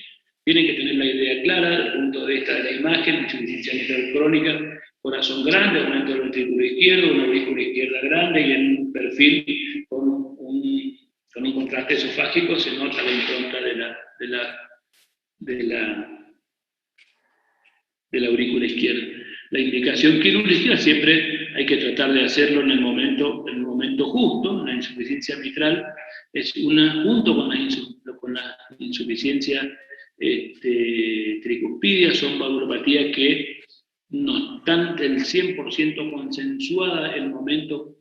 Tienen que tener la idea clara desde el punto de vista de la imagen, insuficiencia mitral crónica, corazón grande, aumento del ventrículo izquierdo, una aurícula izquierda grande, y en un perfil con un contraste esofágico se nota la impronta de la aurícula izquierda. La indicación quirúrgica siempre hay que tratar de hacerlo en el momento justo. La insuficiencia mitral es junto con la insuficiencia tricuspidia, son valvulopatías que no están del 100% consensuada el momento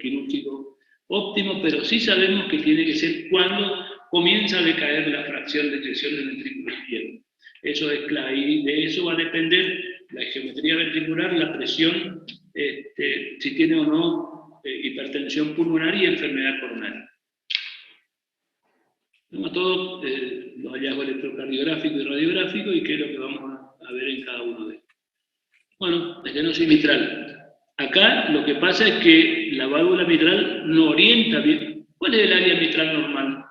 quirúrgico óptimo, pero sí sabemos que tiene que ser cuando comienza a decaer la fracción de ejecución del ventrículo izquierdo. Eso es clave, y de eso va a depender la geometría ventricular, la presión, si tiene o no hipertensión pulmonar y enfermedad coronaria. Tenemos todos los hallazgos electrocardiográficos y radiográficos, y qué es lo que vamos a ver en cada uno de ellos. Bueno, estenosis mitral. Acá lo que pasa es que la válvula mitral no orienta bien. ¿Cuál es el área mitral normal?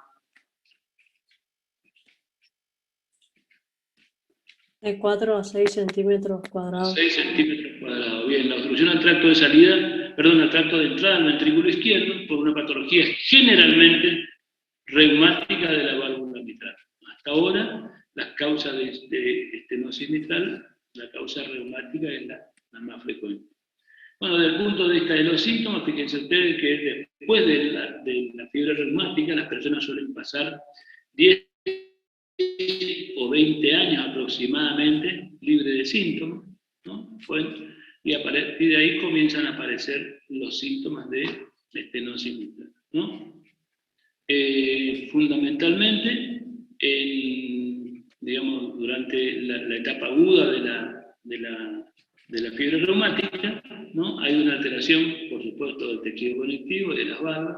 De 4 a 6 centímetros cuadrados. 6 centímetros cuadrados. Bien, la obstrucción al tracto de salida, perdón, al tracto de entrada al ventrículo izquierdo, por una patología generalmente reumática de la válvula mitral. Hasta ahora, las causas de estenosis mitral, la causa reumática es la más frecuente. Bueno, desde el punto de vista de los síntomas, fíjense ustedes que después de la fiebre reumática, las personas suelen pasar 10 o 20 años aproximadamente libre de síntomas, ¿no? Y a partir de ahí comienzan a aparecer los síntomas de estenosis mitral, ¿no? Fundamentalmente, digamos, durante la etapa aguda de la fiebre reumática, ¿no? Hay una alteración, por supuesto, del tejido conectivo y de las válvulas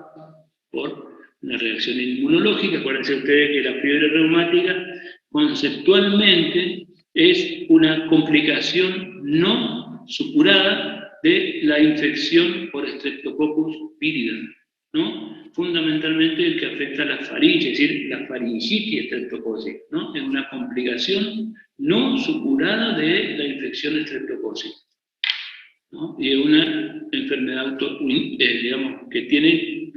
por una reacción inmunológica. Acuérdense ustedes que la fiebre reumática conceptualmente es una complicación no supurada de la infección por Streptococcus viridans, ¿no? Fundamentalmente el que afecta a la faringe, es decir, la faringitis estreptocócica, ¿no? Es una complicación no supurada de la infección estreptocócica, ¿no? Y es una enfermedad digamos, que tiene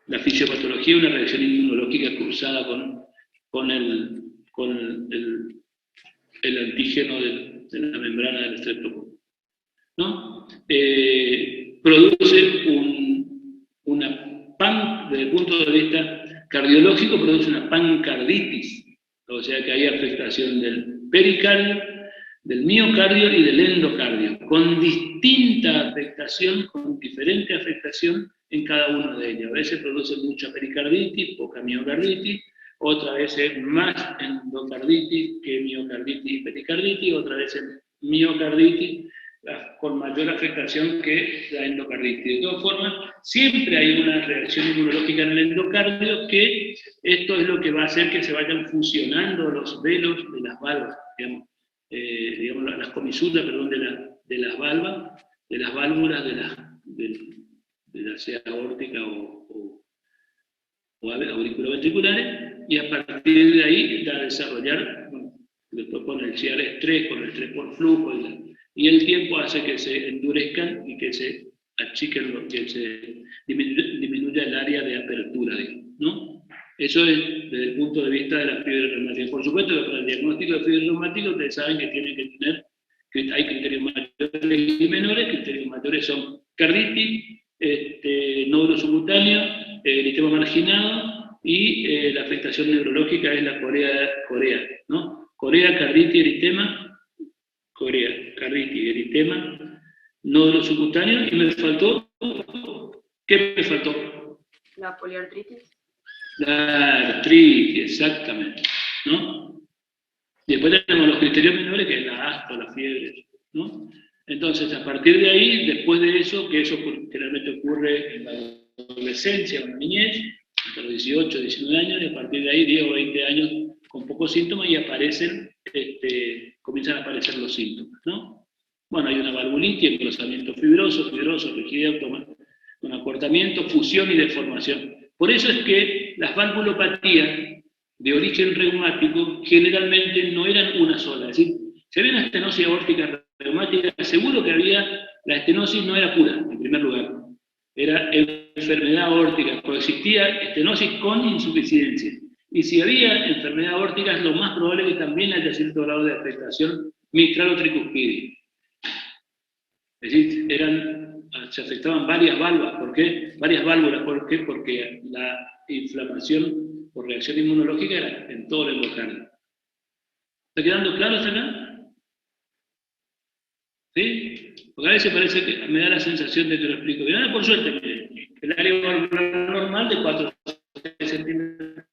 la fisiopatología, una reacción inmunológica cruzada con el antígeno de la membrana del estreptococo, ¿no? Produce desde el punto de vista cardiológico, produce una pancarditis, o sea que hay afectación del pericardio, del miocardio y del endocardio, con distinta afectación, con diferente afectación en cada uno de ellos. A veces produce mucha pericarditis, poca miocarditis, otras veces más endocarditis que miocarditis y pericarditis, otras veces miocarditis con mayor afectación que la endocarditis. De todas formas, siempre hay una reacción inmunológica en el endocardio, que esto es lo que va a hacer que se vayan fusionando los velos de las valvas, digamos las comisuras, perdón, de las válvulas, de la sea aórtica o auriculoventriculares, y a partir de ahí da a desarrollar, bueno, después con el estrés, con el estrés por flujo, y el tiempo hace que se endurezcan y que se achiquen, que se disminuya el área de apertura, digamos, ¿no? Eso es desde el punto de vista de la fiebre reumática. Por supuesto que para el diagnóstico de fiebre reumática ustedes saben que tienen que tener, que hay criterios mayores y menores. Criterios mayores son carditis, nódulo subcutáneo, eritema marginado, y la afectación neurológica es la corea, ¿no? Corea, carditis, eritema, eritema, nódulo subcutáneo, y me faltó, ¿qué me faltó? La poliartritis. La artritis, exactamente, ¿no? Después tenemos los criterios menores, que es la astma, la fiebre, ¿no? Entonces, a partir de ahí, después de eso, que eso generalmente ocurre en la adolescencia o en la niñez, hasta los 18, 19 años, y a partir de ahí, 10 o 20 años con pocos síntomas, y aparecen, comienzan a aparecer los síntomas, ¿no? Bueno, hay una valvulitis, engrosamiento fibroso, rigidez con acortamiento, fusión y deformación. Por eso es que las valvulopatías de origen reumático generalmente no eran una sola. Es decir, si había una estenosis aórtica reumática, seguro que la estenosis no era pura, en primer lugar. Era enfermedad aórtica, coexistía estenosis con insuficiencia. Y si había enfermedad aórtica, lo más probable es que también haya cierto grado de afectación mitral o tricuspidia. Es decir, se afectaban varias válvulas. ¿Por qué? Porque la inflamación por reacción inmunológica era en todo el endocardio. ¿Está quedando claro hasta acá? ¿Sí? Porque a veces parece que me da la sensación de que lo explico bien. Por suerte, miren, el área valvular normal de 4 a 6 centímetros.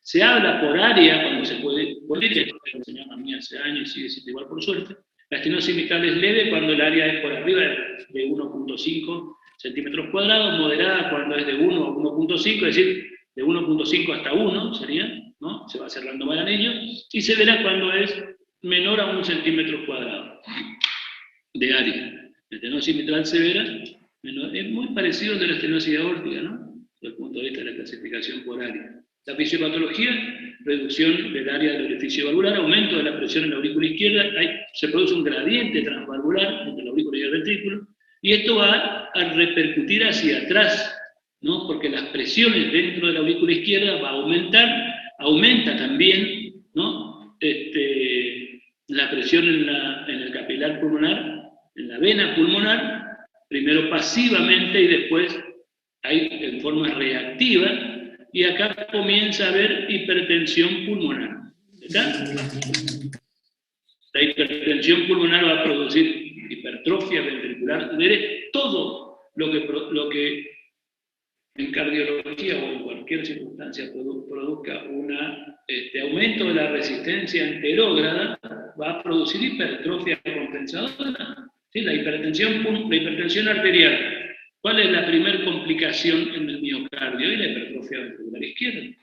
Se habla por área cuando se puede, que me enseñaron a mí hace años y sigue siendo igual por suerte. La estenosis mitral es leve cuando el área es por arriba de 1.5 centímetros cuadrados, moderada cuando es de 1 a 1.5, es decir, de 1.5 hasta 1 sería, ¿no? Se va cerrando mal anillo, y severa cuando es menor a 1 centímetro cuadrado de área. La estenosis mitral severa es muy parecido al de la estenosis aórtica, ¿no? Desde el punto de vista de la clasificación por área. La fisiopatología, reducción del área del orificio valvular, aumento de la presión en la aurícula izquierda, se produce un gradiente transvalvular entre la aurícula y el ventrículo, y esto va a repercutir hacia atrás, ¿no? Porque las presiones dentro de la aurícula izquierda va a aumentar, aumenta también, ¿no? La presión en el capilar pulmonar, en la vena pulmonar, primero pasivamente y después en forma reactiva. Y acá comienza a haber hipertensión pulmonar. ¿Está? La hipertensión pulmonar va a producir hipertrofia ventricular. Todo lo que en cardiología o en cualquier circunstancia produzca un aumento de la resistencia anterógrada, va a producir hipertrofia compensadora. ¿Sí? La hipertensión arterial. ¿Cuál es la primera complicación en el miocardio? Y la hipertrofia ventricular izquierda.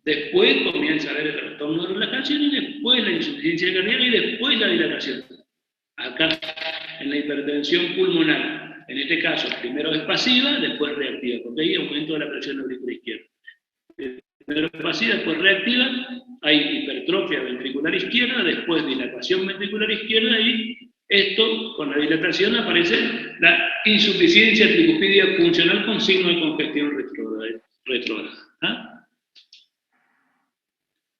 Después comienza a haber el trastorno de relajación y después la insuficiencia cardíaca y después la dilatación. Acá, en la hipertensión pulmonar, en este caso, primero es pasiva, después reactiva, porque hay aumento de la presión auricular izquierda. Primero es pasiva, después reactiva, hay hipertrofia ventricular izquierda, después dilatación ventricular izquierda y esto, con la dilatación, aparece la insuficiencia tricupídica funcional con signo de congestión retrógrada. ¿Ah?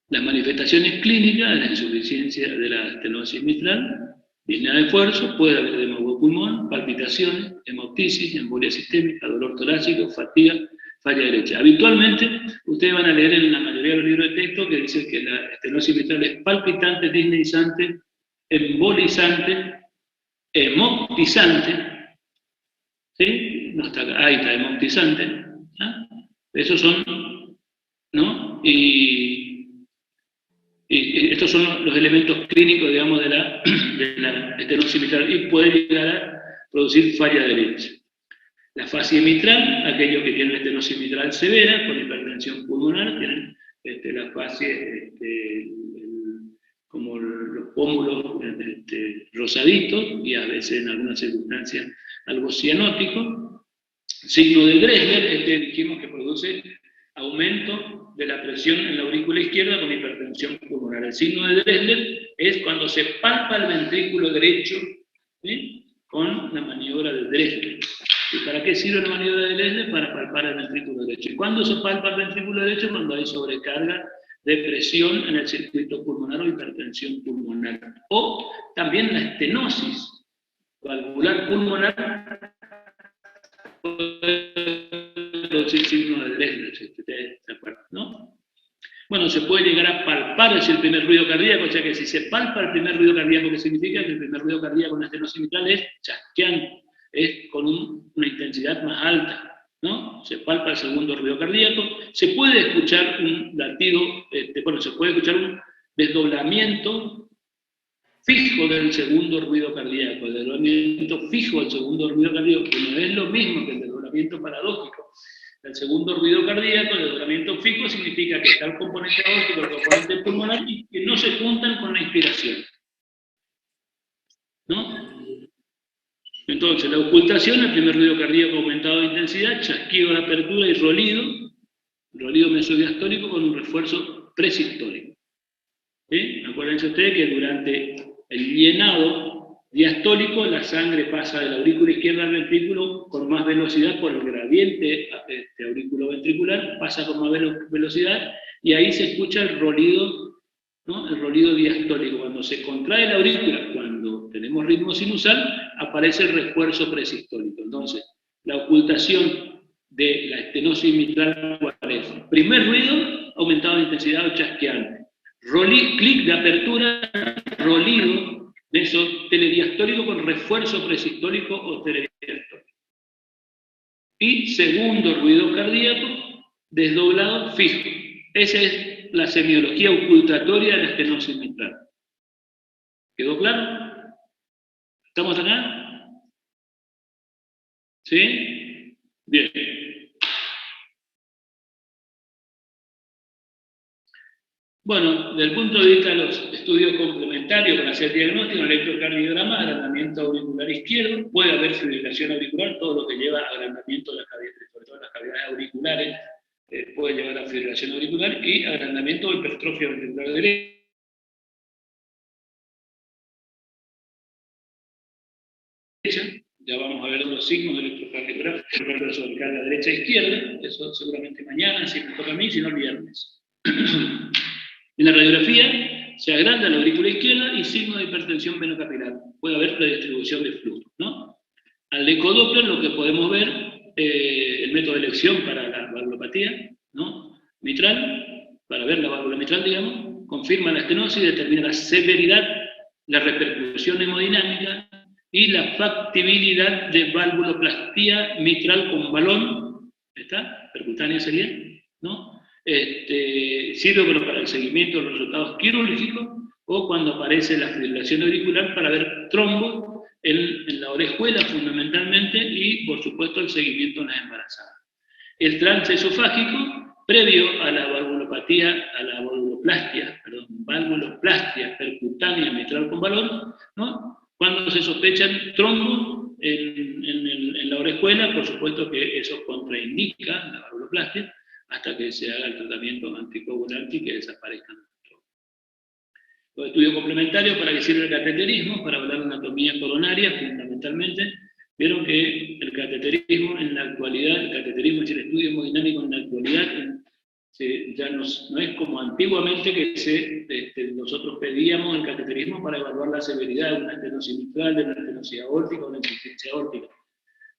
Las manifestaciones clínicas de la insuficiencia de la estenosis mitral, disnea de esfuerzo, puede haber edema de pulmón, palpitaciones, hemoptisis, embolia sistémica, dolor torácico, fatiga, falla derecha. Habitualmente, ustedes van a leer en la mayoría de los libros de texto que dicen que la estenosis mitral es palpitante, disneizante, embolizante, hemoptizante, ¿sí? No está acá, ahí está, hemoptizante. ¿Ah? Esos son, ¿no? Y estos son los elementos clínicos, digamos, de la estenosis mitral y puede llegar a producir falla derecha. La fascia mitral, aquellos que tienen estenosis mitral severa, con hipertensión pulmonar, tienen la fascia, como los pómulos rosaditos y a veces en algunas circunstancias algo cianótico. Signo de Dressler, dijimos que produce aumento de la presión en la aurícula izquierda con hipertensión pulmonar. El signo de Dressler es cuando se palpa el ventrículo derecho, ¿sí? Con la maniobra de Dressler. ¿Y para qué sirve la maniobra de Dressler? Para palpar el ventrículo derecho. ¿Y cuándo se palpa el ventrículo derecho? Cuando hay sobrecarga de presión en el circuito pulmonar o hipertensión pulmonar. O también la estenosis valvular pulmonar producir signo de Dressler, si ustedes se acuerdan, ¿no? Bueno, se puede llegar a palpar el primer ruido cardíaco, o sea que si se palpa el primer ruido cardíaco, ¿qué significa? Que el primer ruido cardíaco en la estenosis mitral es chasqueante, es con una intensidad más alta, ¿no? Se palpa el segundo ruido cardíaco, se puede escuchar un latido, bueno, se puede escuchar un desdoblamiento fijo del segundo ruido cardíaco, el desdoblamiento fijo del segundo ruido cardíaco, que no es lo mismo que el desdoblamiento paradójico. El segundo ruido cardíaco, el desdoblamiento fijo, significa que está el componente aórtico, el componente pulmonar, y que no se juntan con la inspiración. ¿No? Entonces, la ocultación, el primer ruido cardíaco aumentado de intensidad, chasquido de apertura y rolido mesodiastólico con un refuerzo presistólico. ¿Sí? Acuérdense ustedes que durante el llenado diastólico la sangre pasa de la aurícula izquierda al ventrículo con más velocidad por el gradiente auriculoventricular, pasa con más velocidad y ahí se escucha el rolido, ¿no? El rolido diastólico. Cuando se contrae la aurícula, cuando tenemos ritmo sinusal, aparece el refuerzo presistólico. Entonces, la ocultación de la estenosis mitral, ¿cuál es? Primer ruido, aumentado de intensidad o chasqueante. Clic de apertura, rolido telediastólico con refuerzo presistólico o telediastólico. Y segundo ruido cardíaco, desdoblado fijo. Esa es la semiología ocultatoria de la estenosis mitral. ¿Quedó claro? ¿Estamos acá? ¿Sí? Bien. Bueno, desde el punto de vista de los estudios complementarios para hacer diagnóstico, electrocardiograma, agrandamiento auricular izquierdo, puede haber fibrilación auricular, todo lo que lleva a agrandamiento de las cavidades, sobre todo las cavidades auriculares, puede llevar a fibrilación auricular y agrandamiento o hipertrofia ventricular derecha. Ya vamos a ver los signos del electrocardiograma sobre carga derecha e izquierda, eso seguramente mañana, si me toca a mí, si no el viernes. En la radiografía se agranda la aurícula izquierda y signo de hipertensión venocapilar. Puede haber redistribución de flujo, ¿no? Al ecodoppler lo que podemos ver, el método de elección para la valvulopatía, ¿no? Mitral, para ver la válvula mitral, digamos, confirma la estenosis, determina la severidad, la repercusión hemodinámica y la factibilidad de valvuloplastía mitral con balón, ¿está? Percutánea sería, ¿no? Sirve para el seguimiento de los resultados quirúrgicos o cuando aparece la fibrilación auricular para ver trombo en la orejuela fundamentalmente y por supuesto el seguimiento en las embarazadas. El trance esofágico previo a la valvuloplastia, valvuloplastia percutánea mitral con balón, ¿no? Cuando se sospechan trombos en la orejuela, por supuesto que eso contraindica la valvuloplastia hasta que se haga el tratamiento anticoagulante y que desaparezcan los trombos. Los estudios complementarios, ¿para qué sirve el cateterismo? Para hablar de anatomía coronaria, fundamentalmente. Vieron que el cateterismo en la actualidad, el cateterismo es el estudio hemodinámico en la actualidad, ya no es como antiguamente que nosotros pedíamos el cateterismo para evaluar la severidad de una estenosis mitral, de una estenosis aórtica o una insuficiencia aórtica.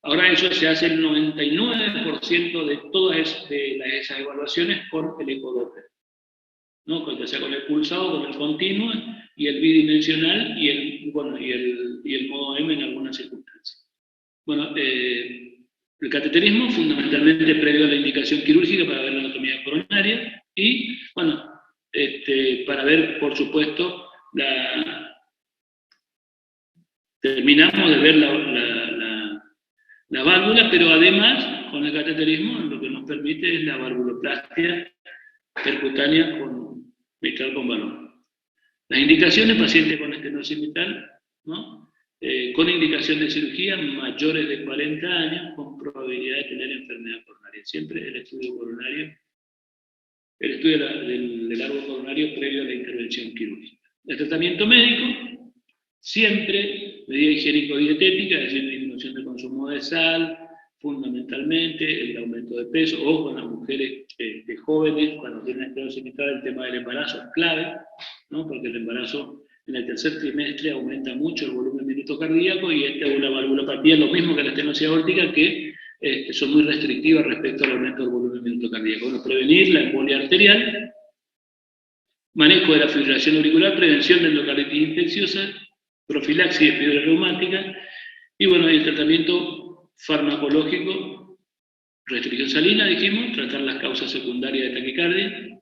Ahora eso se hace el 99% de todas esas evaluaciones por el ecodoppler, ¿no? Ya sea con el pulsado, con el continuo y el bidimensional y el modo M en algunas circunstancias. Bueno, el cateterismo fundamentalmente previo a la indicación quirúrgica para ver la anatomía coronaria y, bueno, para ver, por supuesto, terminamos de ver la válvula, pero además, con el cateterismo, lo que nos permite es la valvuloplastia percutánea mitral con balón. Las indicaciones, pacientes con estenosis mitral, ¿no? Con indicación de cirugía, mayores de 40 años, con probabilidad de tener enfermedad coronaria. Siempre el estudio coronario, el estudio del árbol coronario previo a la intervención quirúrgica. El tratamiento médico, siempre medida higiénico-dietética, es decir, disminución de consumo de sal, fundamentalmente el aumento de peso, o con las mujeres jóvenes, cuando tienen estenosis mitral, el tema del embarazo es clave, ¿no? Porque el embarazo en el tercer trimestre aumenta mucho el volumen minuto cardíaco y esta es una valvulopatía, lo mismo que la estenosis aórtica, que son muy restrictivas respecto al aumento del volumen minuto cardíaco. Bueno, prevenir la embolia arterial, manejo de la fibrilación auricular, prevención de endocarditis infecciosa, profilaxis de fiebre reumática y, bueno, el tratamiento farmacológico, restricción salina, dijimos, tratar las causas secundarias de taquicardia,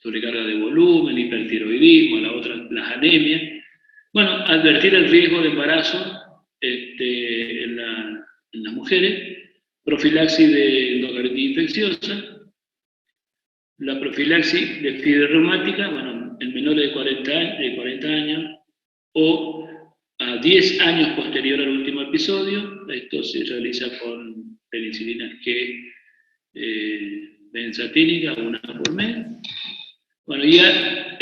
sobrecarga de volumen, hipertiroidismo, las anemias. Bueno, advertir el riesgo de embarazo en las mujeres, profilaxis de endocarditis infecciosa, la profilaxis de fiebre reumática, bueno, en menores de 40 años o a 10 años posterior al último episodio. Esto se realiza con penicilinas benzatínica, una por mes. Bueno, ya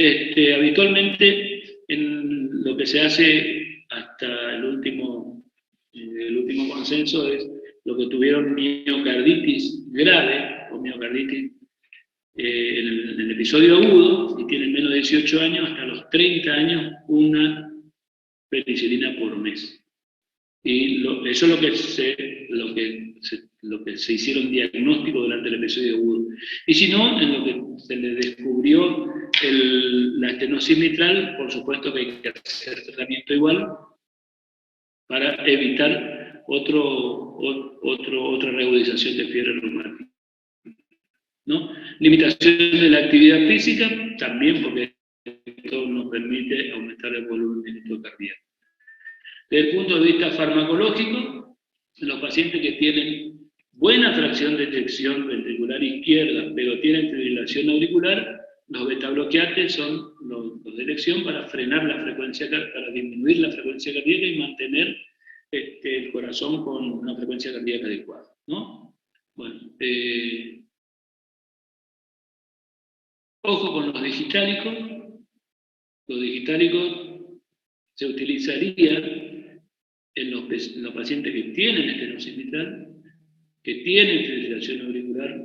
habitualmente en lo que se hace hasta el último consenso es lo que tuvieron miocarditis grave o miocarditis en el episodio agudo, y tienen menos de 18 años, hasta los 30 años, una penicilina por mes. Y eso es lo que se hicieron diagnóstico durante el episodio agudo. Y si no, en lo que se le descubrió la estenosis mitral, por supuesto que hay que hacer tratamiento igual para evitar otra reagudización de fiebre reumática, ¿no? Limitación de la actividad física, también porque esto nos permite aumentar el volumen minuto cardíaco. Desde el punto de vista farmacológico, los pacientes que tienen buena fracción de eyección ventricular izquierda, pero tienen fibrilación auricular, los betabloqueantes son los de elección para frenar la frecuencia, para disminuir la frecuencia cardíaca y mantener el corazón con una frecuencia cardíaca adecuada, ¿no? Bueno, ojo con los digitálicos. Los digitálicos se utilizarían en los pacientes que tienen estenosis mitral, que tienen fibrilación auricular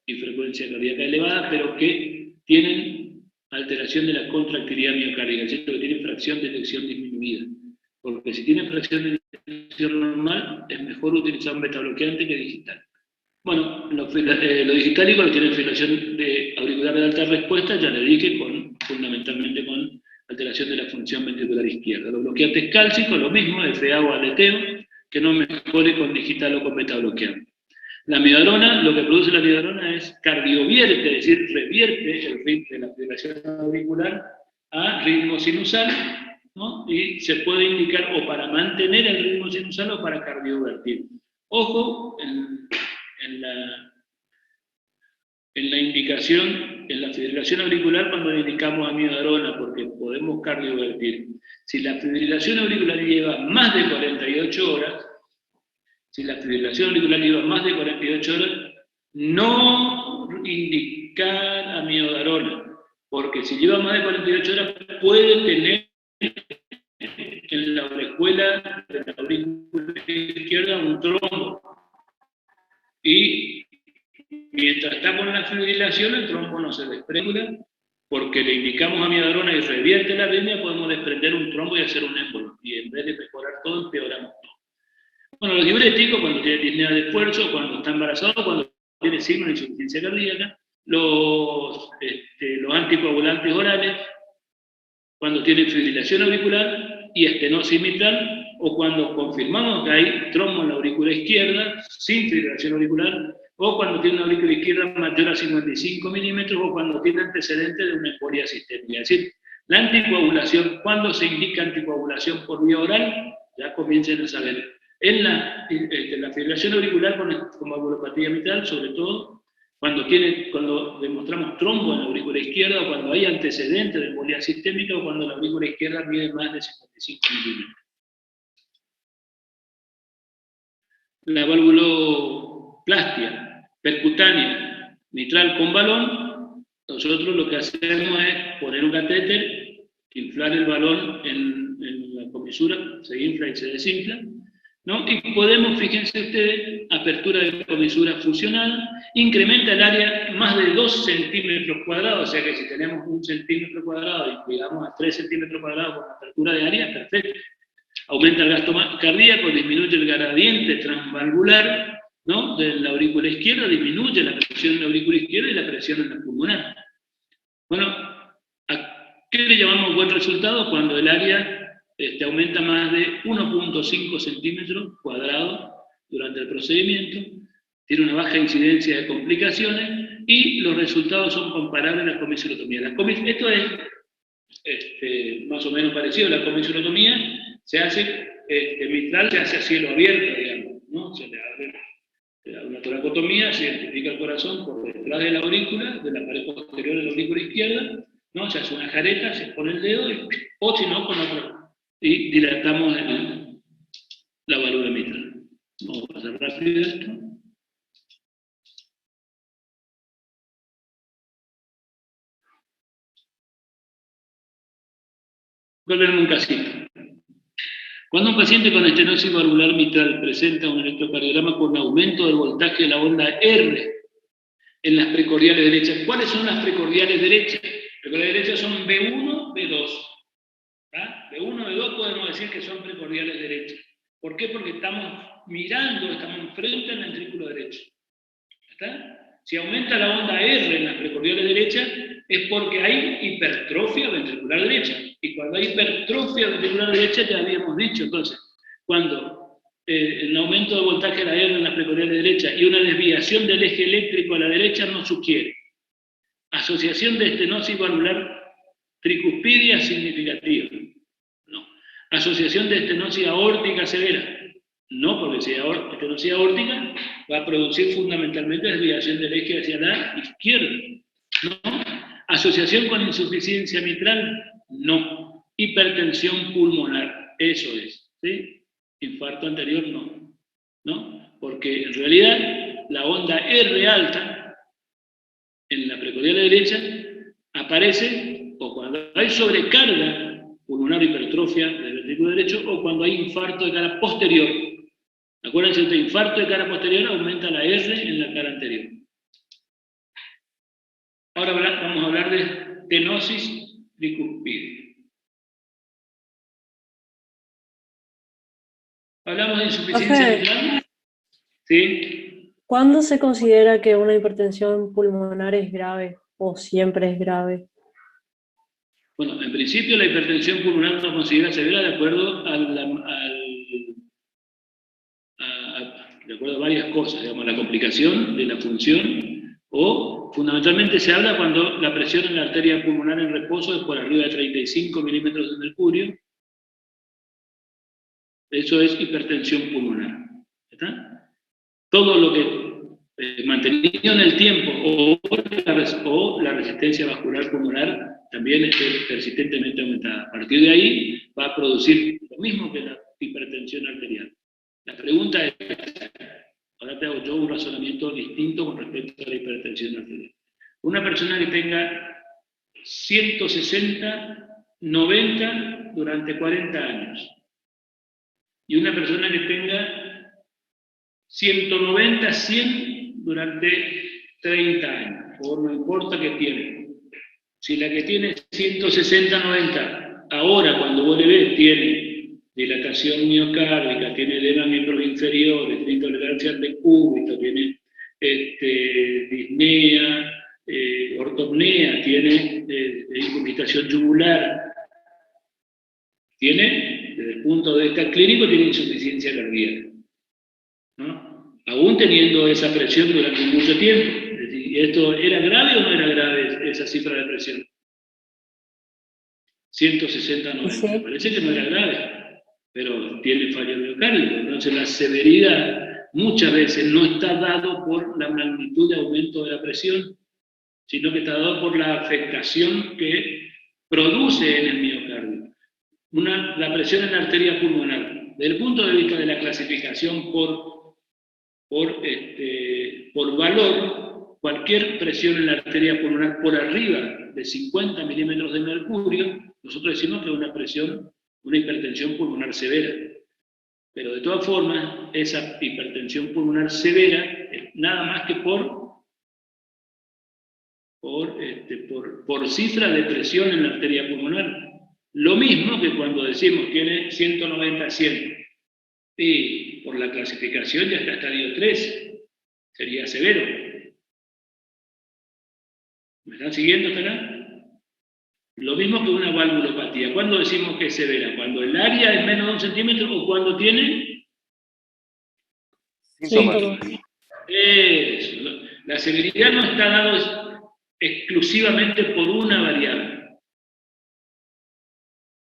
y frecuencia cardíaca elevada, pero que tienen alteración de la contractilidad miocárdica, es decir, que tienen fracción de eyección disminuida. Porque si tienen fracción de eyección normal, es mejor utilizar un betabloqueante que digital. Bueno, los digitálicos que tienen fibrilación auricular de alta respuesta, ya le dije, fundamentalmente con alteración de la función ventricular izquierda. Los bloqueantes cálcicos, lo mismo, FA o aleteo, que no mejore con digital o con betabloqueante. La amiodarona, lo que produce la amiodarona es cardiovierte, es decir, revierte el ritmo de la fibrilación auricular a ritmo sinusal, ¿no? Y se puede indicar o para mantener el ritmo sinusal o para cardiovertir. Ojo, en la indicación, en la fibrilación auricular cuando le indicamos amiodarona, porque podemos cardiovertir. Si la fibrilación auricular lleva más de 48 horas, no indicar amiodarona, porque si lleva más de 48 horas puede tener en la orejuela de la aurícula izquierda un trombo. Y mientras está con la fibrilación, el trombo no se desprende, porque le indicamos amiodarona y revierte la arritmia, podemos desprender un trombo y hacer un émbolo. Y en vez de mejorar todo, empeoramos todo. Bueno, los diuréticos, cuando tiene disnea de esfuerzo, cuando está embarazado, cuando tiene signo de insuficiencia cardíaca, los anticoagulantes orales, cuando tiene fibrilación auricular y estenosis mitral, o cuando confirmamos que hay trombo en la aurícula izquierda, sin fibrilación auricular, o cuando tiene una aurícula izquierda mayor a 55 milímetros, o cuando tiene antecedentes de una embolia sistémica. Es decir, la anticoagulación, cuando se indica anticoagulación por vía oral, ya comiencen a saber. En la fibrilación auricular con valvulopatía mitral, sobre todo, cuando demostramos trombo en la aurícula izquierda, o cuando hay antecedentes de embolia sistémica, o cuando la aurícula izquierda mide más de 55 milímetros. La valvuloplastia percutánea mitral con balón, nosotros lo que hacemos es poner un catéter, inflar el balón en la comisura, se infla y se desinfla, ¿no? Y podemos, fíjense ustedes, apertura de comisura fusional, incrementa el área más de 2 centímetros cuadrados, o sea que si tenemos 1 centímetro cuadrado y llegamos a 3 centímetros cuadrados con apertura de área, perfecto. Aumenta el gasto cardíaco, disminuye el gradiente transvalvular, ¿no?, de la aurícula izquierda, disminuye la presión en la aurícula izquierda y la presión en la pulmonar. Bueno, ¿a qué le llamamos buen resultado? Cuando el área aumenta más de 1.5 centímetros cuadrados durante el procedimiento, tiene una baja incidencia de complicaciones y los resultados son comparables a la comisurotomía. Esto es más o menos parecido. La comisurotomía se hace, mitral se hace a cielo abierto, digamos, ¿no? Se le abre una toracotomía, se identifica el corazón por detrás de la aurícula, de la pared posterior de la aurícula izquierda, ¿no? Se hace una jareta, se pone el dedo, o si no, con otro. Y dilatamos la válvula mitral. Vamos a pasar rápido esto. Voy a ver un casito. Cuando un paciente con estenosis valvular mitral presenta un electrocardiograma con aumento del voltaje de la onda R en las precordiales derechas, ¿cuáles son las precordiales derechas? Las precordiales derechas son B1, B2. B1, B2 podemos decir que son precordiales derechas. ¿Por qué? Porque estamos enfrente al ventrículo derecho. ¿Está? Si aumenta la onda R en las precordiales derechas, es porque hay hipertrofia ventricular derecha. Y cuando hay hipertrofia ventricular derecha, ya habíamos dicho, entonces, cuando el aumento de voltaje de la R en las precordiales derechas y una desviación del eje eléctrico a la derecha nos sugiere asociación de estenosis valvular tricuspidia significativa. No. Asociación de estenosis aórtica severa. No, porque si hay estenosis aórtica va a producir fundamentalmente desviación del eje hacia la izquierda. No. Asociación con insuficiencia mitral. No. Hipertensión pulmonar. Eso es. ¿Sí? Infarto anterior no. ¿No? Porque en realidad la onda R alta en la precordial derecha aparece o cuando hay sobrecarga pulmonar, hipertrofia del ventrículo derecho, o cuando hay infarto de cara posterior. Acuérdense, de infarto de cara posterior aumenta la R en la cara anterior. Ahora vamos a hablar de estenosis tricuspidia. Hablamos de insuficiencia mitral. ¿Sí? ¿Cuándo se considera que una hipertensión pulmonar es grave o siempre es grave? Bueno, en principio la hipertensión pulmonar no considera severa de acuerdo de acuerdo a varias cosas, digamos, la complicación de la función, o fundamentalmente se habla cuando la presión en la arteria pulmonar en reposo es por arriba de 35 milímetros de mercurio. Eso es hipertensión pulmonar. ¿Está? Todo lo que mantenido en el tiempo, o la resistencia vascular pulmonar también esté persistentemente aumentada. A partir de ahí va a producir lo mismo que la hipertensión arterial. La pregunta es, ahora te hago yo un razonamiento distinto con respecto a la hipertensión arterial. Una persona que tenga 160, 90 durante 40 años, y una persona que tenga 190, 100 durante 30 años, o no importa qué tiene. Si la que tiene 160, 90, ahora cuando vos le ves, tiene dilatación miocárdica, tiene edema en miembros inferiores, tiene intolerancia al decúbito, tiene disnea, ortopnea, tiene incurgitación yugular, tiene, desde el punto de vista clínico, tiene insuficiencia cardíaca, ¿no? Aún teniendo esa presión durante mucho tiempo. Es decir, ¿esto era grave o no era grave esa cifra de presión? 160, 90. Sí. Parece que no era grave, pero tiene fallo miocárdico. Entonces la severidad muchas veces no está dado por la magnitud de aumento de la presión, sino que está dado por la afectación que produce en el miocardio. La presión en la arteria pulmonar, desde el punto de vista de la clasificación por valor, cualquier presión en la arteria pulmonar por arriba de 50 milímetros de mercurio, nosotros decimos que es una hipertensión pulmonar severa. Pero de todas formas, esa hipertensión pulmonar severa es nada más que por cifra de presión en la arteria pulmonar. Lo mismo que cuando decimos tiene 190, 100. Y por la clasificación ya está estadio 3, sería severo. ¿Me están siguiendo hasta acá? Lo mismo que una valvulopatía. ¿Cuándo decimos que es severa? ¿Cuando el área es menos de 1 centímetro o cuando tiene? Síntomas. Eso. La severidad no está dada exclusivamente por una variable.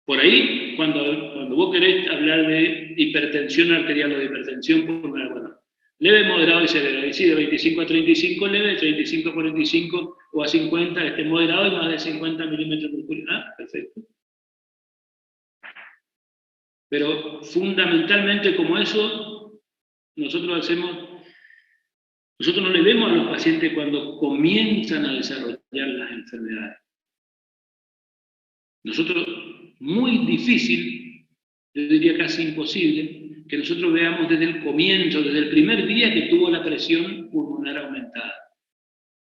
Por ahí, cuando vos querés hablar de hipertensión arterial o de hipertensión pulmonar, bueno, leve, moderado y severo. Y sí, de 25 a 35 leve, de 35 a 45 o a 50 moderado y más de 50 milímetros de mercurio. Ah, perfecto. Pero fundamentalmente como eso, nosotros no le vemos a los pacientes cuando comienzan a desarrollar las enfermedades. Nosotros, muy difícil, yo diría casi imposible, que nosotros veamos desde el comienzo, desde el primer día que tuvo la presión pulmonar aumentada,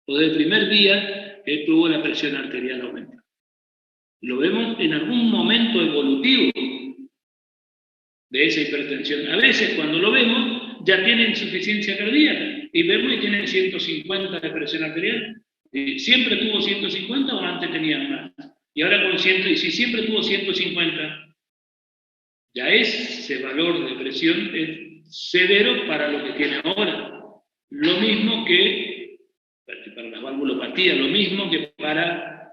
o desde el primer día que tuvo la presión arterial aumentada. Lo vemos en algún momento evolutivo de esa hipertensión. A veces cuando lo vemos ya tiene insuficiencia cardíaca y vemos que tiene 150 de presión arterial. ¿Siempre tuvo 150 o antes tenía más? Y ahora con 100, y si siempre tuvo 150, ya ese valor de presión es severo para lo que tiene ahora. Lo mismo que para las valvulopatías, lo mismo que para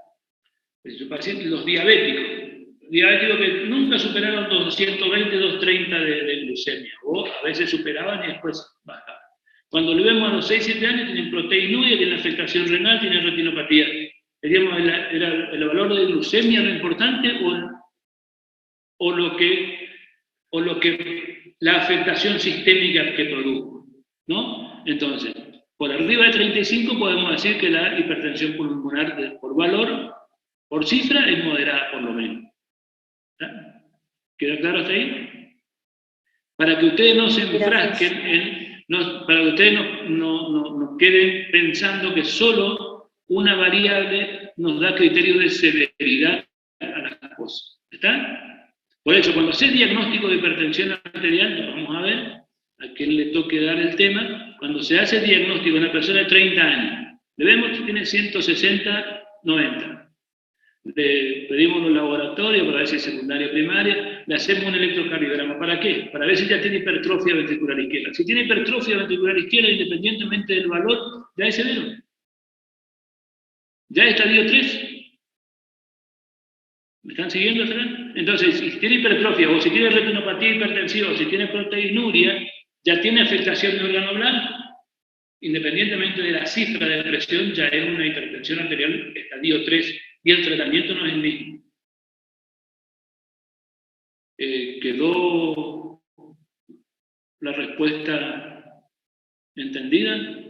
los diabéticos. Diabéticos que nunca superaron 220, 230 de glucemia, o a veces superaban y después bajaban. Cuando lo vemos a los 6, 7 años, tienen proteinuria, tienen afectación renal, tienen retinopatía. Diríamos, ¿era el valor de glucemia lo importante o lo que la afectación sistémica que produjo? ¿No? Entonces, por arriba de 35 podemos decir que la hipertensión pulmonar por valor, por cifra, es moderada por lo menos. ¿Está? ¿Queda claro hasta ahí? Para que ustedes no se enfrasquen para que ustedes no queden pensando que solo una variable nos da criterio de severidad a las cosas. ¿Está? Por eso, cuando haces diagnóstico de hipertensión arterial, vamos a ver a quién le toque dar el tema, cuando se hace diagnóstico de una persona de 30 años, le vemos que tiene 160, 90. Le pedimos los laboratorios para ver si es secundaria o primaria, le hacemos un electrocardiograma. ¿Para qué? Para ver si ya tiene hipertrofia ventricular izquierda. Si tiene hipertrofia ventricular izquierda, independientemente del valor, ya es severo. Ya es estadio 3. ¿Me están siguiendo, Fran? Entonces, si tiene hipertrofia, o si tiene retinopatía hipertensiva, o si tiene proteinuria, ya tiene afectación de órgano blanco. independientemente de la cifra de presión, ya es una hipertensión arterial estadio 3 y el tratamiento no es el mismo. ¿Quedó la respuesta entendida?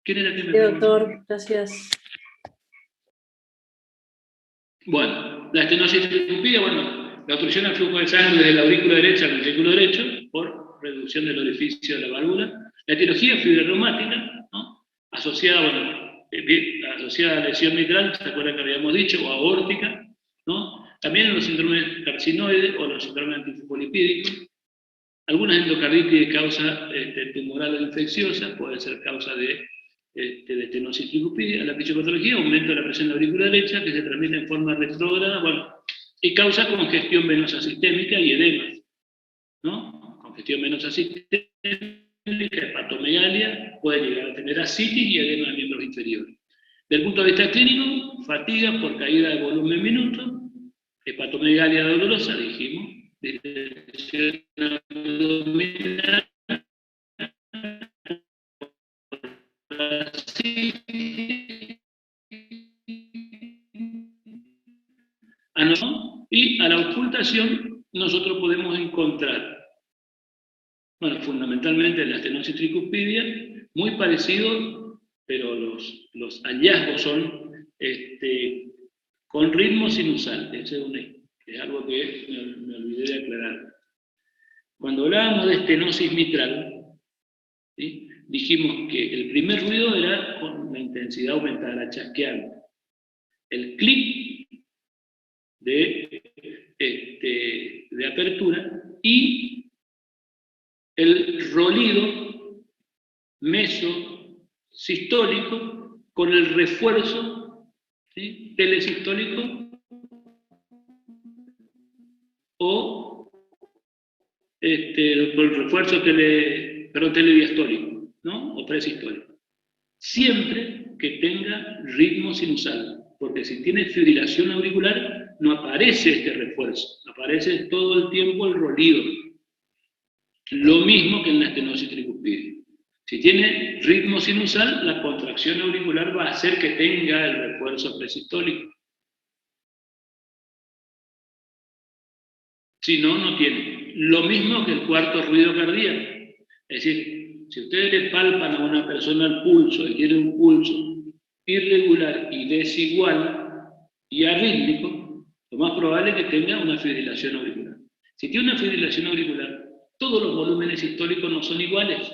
¿Quién era que me Sí, doctor, gracias. Bueno, la estenosis tricúpida, bueno, la obstrucción al flujo de sangre desde la aurícula derecha al ventrículo derecho por reducción del orificio de la válvula. La etiología fibra reumática, ¿no? Asociada, bueno, asociada a lesión mitral, ¿se acuerdan que habíamos dicho? O aórtica, ¿no? También en los síndromes carcinoides o los síndromes antifosfolipídicos. Algunas endocarditis de causa tumoral o infecciosa, puede ser causa de estenosis tricúpida. La fisiopatología, aumento de la presión de la aurícula derecha, que se transmite en forma retrógrada, bueno, y causa congestión venosa sistémica y edemas, ¿no? Congestión venosa sistémica, hepatomegalia, puede llegar a tener ascitis y edema de miembros inferiores. Desde el punto de vista clínico, fatiga por caída de volumen minuto, hepatomegalia dolorosa, dijimos, distensión abdominal, y a la ocultación nosotros podemos encontrar, bueno, fundamentalmente en la estenosis tricúpida, muy parecido, pero los hallazgos son con ritmo sinusal. Ese es algo que me olvidé de aclarar. Cuando hablábamos de estenosis mitral, ¿sí?, dijimos que el primer ruido era con la intensidad aumentada, chasqueando. El clic de apertura y el rolido mesosistólico con el refuerzo, ¿sí?, telesistólico o con el refuerzo telediastólico, ¿no? O presistólico. Siempre que tenga ritmo sinusal, porque si tiene fibrilación auricular no aparece este refuerzo, aparece todo el tiempo el rolido. Lo mismo que en la estenosis tricúpida. Si tiene ritmo sinusal, la contracción auricular va a hacer que tenga el refuerzo presistólico. Si no, no tiene. Lo mismo que el cuarto ruido cardíaco. Es decir, si ustedes le palpan a una persona el pulso y tiene un pulso irregular y desigual y arrítmico, lo más probable es que tenga una fibrilación auricular. Si tiene una fibrilación auricular, todos los volúmenes sistólicos no son iguales.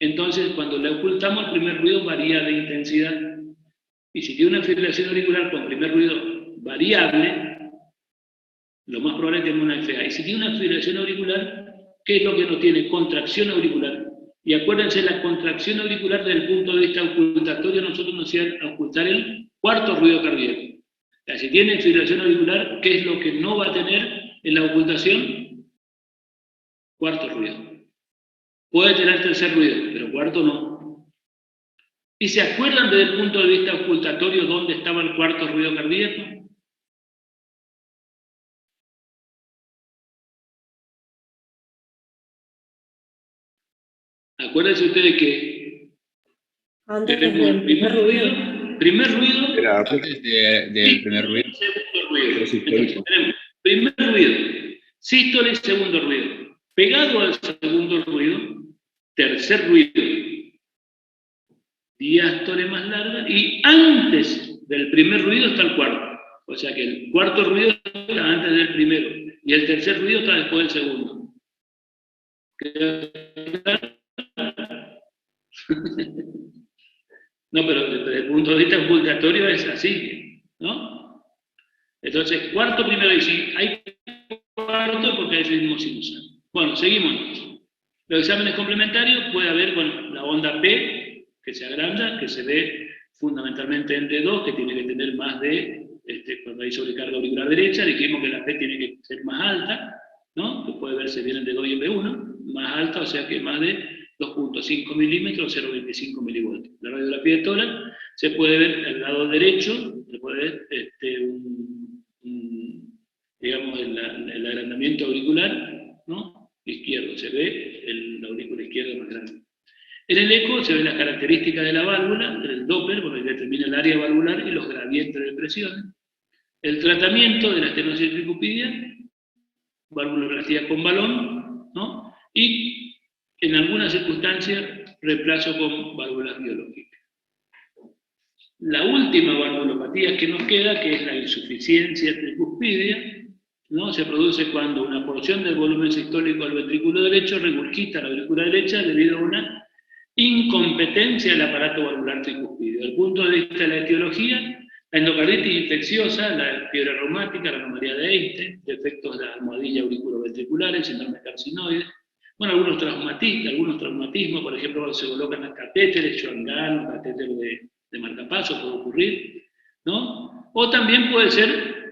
Entonces, cuando le ocultamos, el primer ruido varía de intensidad. Y si tiene una fibrilación auricular con primer ruido variable, lo más probable es que tenga una FA. Y si tiene una fibrilación auricular, ¿qué es lo que no tiene? Contracción auricular. Y acuérdense, la contracción auricular desde el punto de vista ocultatorio, nosotros nos hacían ocultar el cuarto ruido cardíaco. O sea, si tiene fibrilación auricular, ¿qué es lo que no va a tener en la ocultación? Cuarto ruido. Puede tener tercer ruido, pero cuarto no. ¿Y se acuerdan desde el punto de vista ocultatorio dónde estaba el cuarto ruido cardíaco? Acuérdense ustedes que Antes tenemos del el primer ruido, Era Antes del primer ruido. segundo ruido. Sistólico. Entonces tenemos primer ruido, sístole, segundo ruido. Pegado al segundo ruido, tercer ruido, diástole más larga, y antes del primer ruido está el cuarto. O sea que el cuarto ruido está antes del primero, y el tercer ruido está después del segundo. No, pero desde el punto de vista ocultatorio es así, ¿no? Entonces, cuarto primero, y si hay cuarto porque hay ritmo sinusal. Bueno, seguimos. Los exámenes complementarios puede haber, bueno, la onda P, que se agranda, que se ve fundamentalmente en D2, que tiene que tener más de, cuando hay sobrecarga auricular derecha, dijimos que la P tiene que ser más alta, ¿no? Que puede verse bien en D2 y en B1, más alta, o sea que más de 2.5 milímetros, 0.25 milivoltios. La radiografía de tórax se puede ver al lado derecho, se puede ver digamos, el agrandamiento auricular, ¿no? Izquierdo, se ve la aurícula izquierda más grande. En el eco se ven las características de la válvula, el Doppler, porque determina el área valvular y los gradientes de presión. El tratamiento de la estenosis tricuspidia, valvuloplastia con balón, ¿no? Y en algunas circunstancias reemplazo con válvulas biológicas. La última valvulopatía que nos queda, que es la insuficiencia tricuspidia, ¿no? Se produce cuando una porción del volumen sistólico del ventrículo derecho regurgita la aurícula derecha debido a una incompetencia del aparato valvular tricuspidio. Desde el punto de vista de la etiología, la endocarditis infecciosa, la fiebre reumática, la anomalía de Einstein, defectos de la almohadilla auriculoventricular, el síndrome carcinoide, bueno, algunos traumatismos, por ejemplo, cuando se colocan los catéteres, Schwann-Gann, catéter de marcapaso, puede ocurrir, ¿no? O también puede ser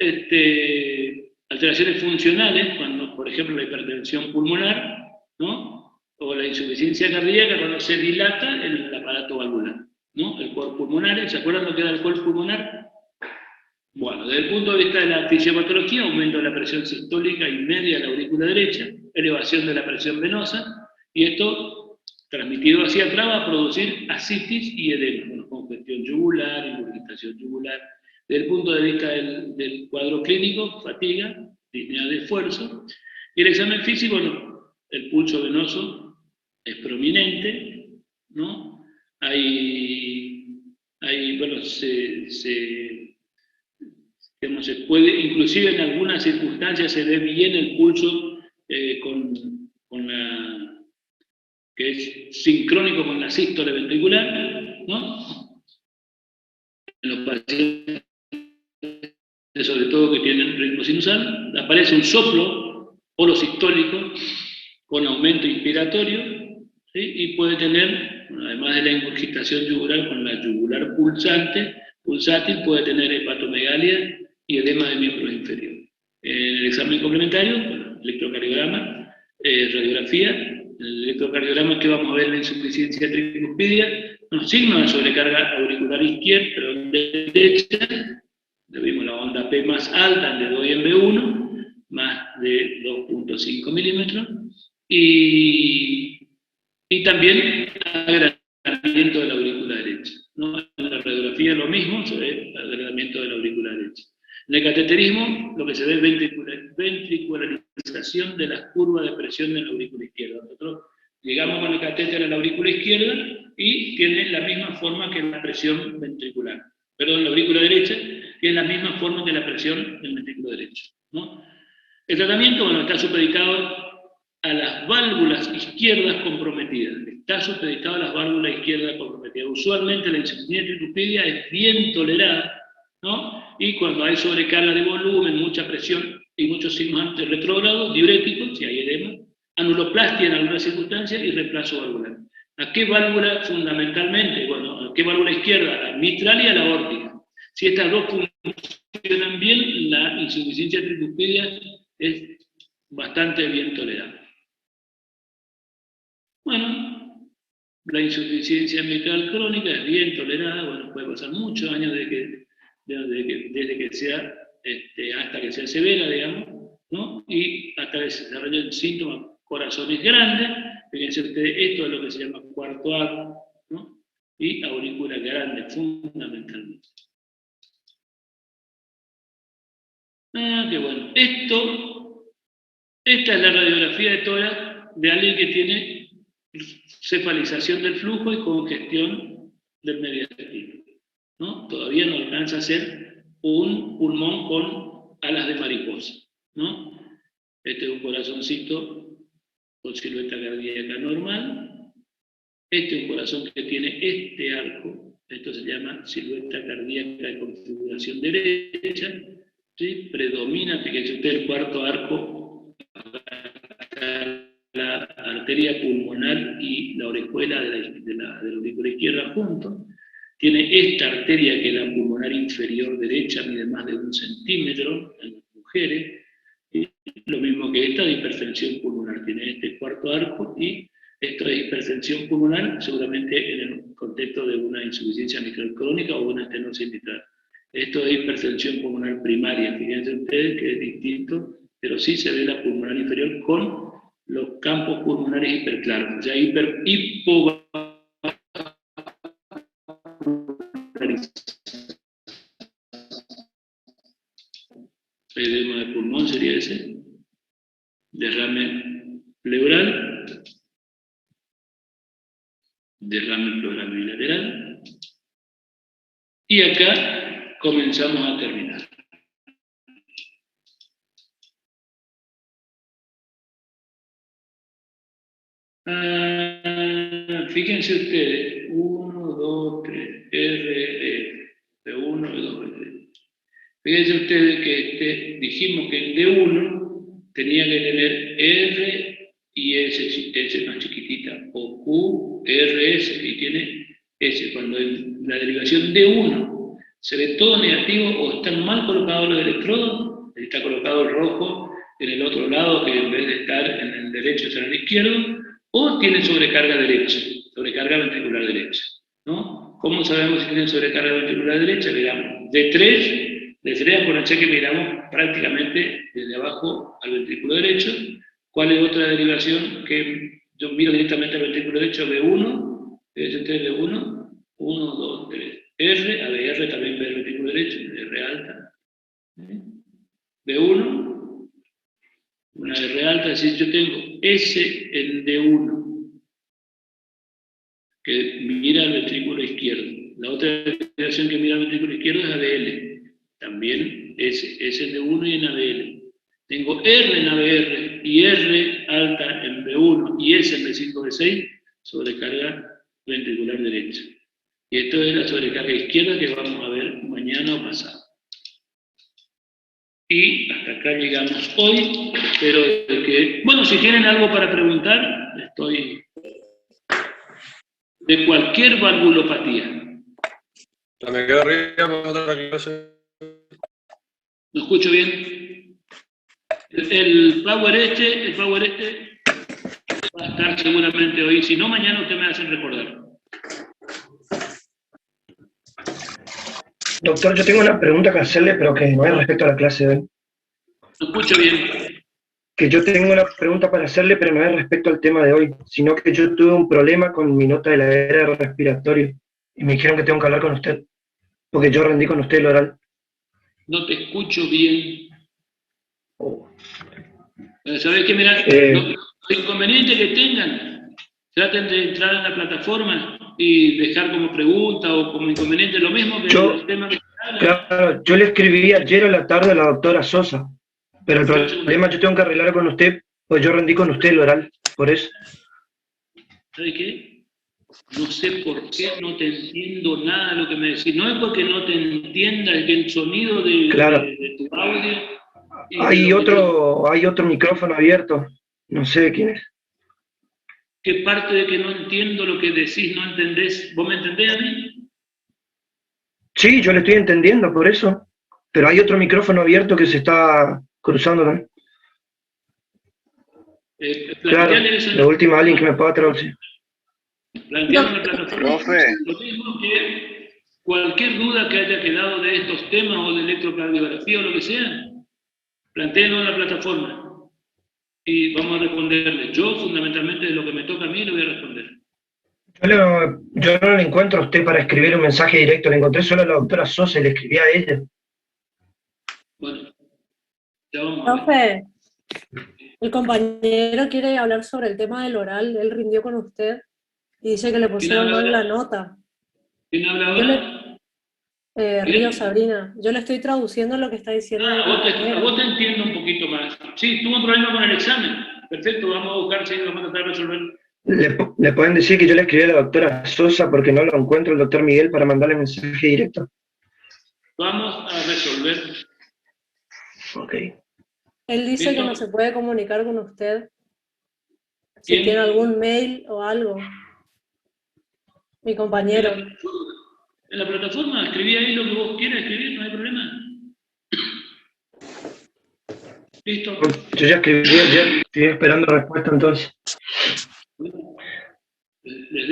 alteraciones funcionales, cuando, por ejemplo, la hipertensión pulmonar, ¿no? O la insuficiencia cardíaca, cuando se dilata el aparato valvular, ¿no? El cuerpo pulmonar, ¿se acuerdan lo que era el cuerpo pulmonar? Bueno, desde el punto de vista de la fisiopatología, aumento de la presión sistólica y media de la aurícula derecha, elevación de la presión venosa, y esto, transmitido hacia atrás, va a producir ascitis y edema, bueno, congestión yugular, ingurgitación yugular. Desde el punto de vista del cuadro clínico, fatiga, disnea de esfuerzo, y el examen físico, no, el pulso venoso es prominente, ¿no? Bueno, se puede, inclusive en algunas circunstancias se ve bien el pulso que es sincrónico con la sístole ventricular, ¿no? En los pacientes, sobre todo que tienen ritmo sinusal, aparece un soplo holosistólico con aumento inspiratorio, ¿sí? Y puede tener, además de la ingurgitación yugular con la yugular pulsátil, puede tener hepatomegalia y edema de miembros inferiores. En el examen complementario, bueno, electrocardiograma, radiografía. En el electrocardiograma que vamos a ver la insuficiencia tricuspidia, unos signos de sobrecarga auricular izquierda, derecha, vimos la onda P más alta en D2 y en B1, más de 2.5 milímetros, y también agregamiento de la aurícula derecha, ¿no? En la radiografía lo mismo, se ve el agregamiento de la aurícula derecha. En el cateterismo, lo que se ve es ventricularización de las curvas de presión de la aurícula izquierda. Nosotros llegamos con el catéter a la aurícula izquierda y tiene la misma forma que la presión ventricular. Perdón, la aurícula derecha tiene la misma forma que la presión del ventrículo derecho, ¿no? El tratamiento, bueno, está supeditado a las válvulas izquierdas comprometidas. Está supeditado a las válvulas izquierdas comprometidas. Usualmente la insuficiencia tricuspidia es bien tolerada, ¿no? Y cuando hay sobrecarga de volumen, mucha presión y muchos signos antirretrógrados, diuréticos, si hay edema, anuloplastia en algunas circunstancias y reemplazo valvular. ¿A qué válvula fundamentalmente? Bueno, ¿a qué válvula izquierda? La mitral y a la aórtica. Si estas dos funcionan bien, la insuficiencia tricuspidia es bastante bien tolerada. Bueno, la insuficiencia mitral crónica es bien tolerada, bueno, puede pasar muchos años desde que sea, hasta que sea severa, digamos, ¿no? Y hasta que se desarrollen síntomas, corazones grandes, fíjense ustedes, esto es lo que se llama cuarto arco, ¿no? Y aurícula grande, fundamentalmente. Qué bueno. Esta es la radiografía de tórax de alguien que tiene cefalización del flujo y congestión del mediastino, ¿no? Todavía no alcanza a ser un pulmón con alas de mariposa, ¿no? Este es un corazoncito con silueta cardíaca normal. Este es un corazón que tiene este arco. Esto se llama silueta cardíaca de configuración derecha. ¿Sí? Predomina, fíjense usted, el cuarto arco, la arteria pulmonar y la orejuela de la aurícula izquierda juntos. Tiene esta arteria que es la pulmonar inferior derecha, mide más de 1 centímetro en las mujeres. Y lo mismo que esta de hipertensión pulmonar. Tiene este cuarto arco y esto de hipertensión pulmonar, seguramente en el contexto de una insuficiencia mitral crónica o una estenosis mitral. Esto es hipertensión pulmonar primaria, fíjense ustedes que es distinto, pero sí se ve la pulmonar inferior con los campos pulmonares hiperclaros, o sea, hipovascularidad pulmón sería ese, derrame pleural, derrame pleural bilateral, y acá comenzamos a terminar. Fíjense ustedes, 1, 2, 3, R, D1, D2, D3. Fíjense ustedes que dijimos que el D1 tenía que tener R y S más chiquitita, o Q, R, S, y tiene S. Cuando en la derivación D1 se ve todo negativo o están mal colocados los electrodos, está colocado el rojo en el otro lado, que en vez de estar en el derecho está en el izquierdo, o tiene sobrecarga derecha, sobrecarga ventricular derecha, ¿no? ¿Cómo sabemos si tiene sobrecarga ventricular derecha? Miramos de 3 a por H que miramos prácticamente desde abajo al ventrículo derecho. ¿Cuál es otra derivación que yo miro directamente al ventrículo derecho? B1, B1, 1, 2, 3. R, ABR también ve el ventrículo derecho, R alta. B1, una R alta, es decir, yo tengo S en D1, que mira al ventrículo izquierdo. La otra derivación que mira al ventrículo izquierdo es ABL. También S en D1 y en ABL. Tengo R en ABR y R alta en B1 y S en B5, B6, sobrecarga ventricular derecha. Y esto es la sobrecarga izquierda que vamos a ver mañana o pasado. Y hasta acá llegamos hoy. Espero que... Bueno, si tienen algo para preguntar, estoy... De cualquier valvulopatía. Me quedo arriba para otra clase. ¿No escucho bien? El power este va a estar seguramente hoy. Si no, mañana usted me hacen recordar. Doctor, yo tengo una pregunta que hacerle, pero que no es respecto a la clase de hoy. No escucho bien. Que yo tengo una pregunta para hacerle, pero no es respecto al tema de hoy, sino que yo tuve un problema con mi nota de la era respiratoria y me dijeron que tengo que hablar con usted, porque yo rendí con usted el oral. No te escucho bien. Oh. ¿Sabés qué? Mirá, los inconvenientes que tengan, traten de entrar en la plataforma y dejar como pregunta o como inconveniente lo mismo que los temas que hablan. Claro, yo le escribí ayer a la tarde a la doctora Sosa, pero el problema yo tengo que arreglar con usted, pues yo rendí con usted el oral, por eso. ¿Sabes qué? No sé por qué no te entiendo nada de lo que me decís. No es porque no te entienda, es que el sonido de tu audio... Hay otro micrófono abierto, no sé quién es. ¿Qué parte de que no entiendo lo que decís no entendés? ¿Vos me entendés a mí? Sí, yo le estoy entendiendo, por eso. Pero hay otro micrófono abierto que se está cruzando también. Claro, la última alguien que me pueda traducir. Planteamos la plataforma. Profe. Lo mismo que cualquier duda que haya quedado de estos temas o de electrocardiografía o lo que sea, plantéenlo en la plataforma. Y vamos a responderle. Yo, fundamentalmente, de lo que me toca a mí, le voy a responder. Yo no le encuentro a usted para escribir un mensaje directo, le encontré solo a la doctora Sosa y le escribí a ella. Bueno, ya vamos a ver. Profe, el compañero quiere hablar sobre el tema del oral, él rindió con usted y dice que le pusieron mal la nota. ¿Quién habla ahora? Río Sabrina, yo le estoy traduciendo lo que está diciendo. Vos te entiendo un poquito más. Sí, tuvo un problema con el examen. Perfecto, vamos a buscar, sí, vamos a tratar de resolver. Le pueden decir que yo le escribí a la doctora Sosa porque no lo encuentro el doctor Miguel para mandarle mensaje directo. Vamos a resolver. Ok. Él dice que no se puede comunicar con usted. Si tiene algún mail o algo. Mi compañero. En la plataforma, escribí ahí lo que vos quieras escribir, no hay problema. Listo. Yo ya escribí ayer, estoy esperando respuesta entonces. Les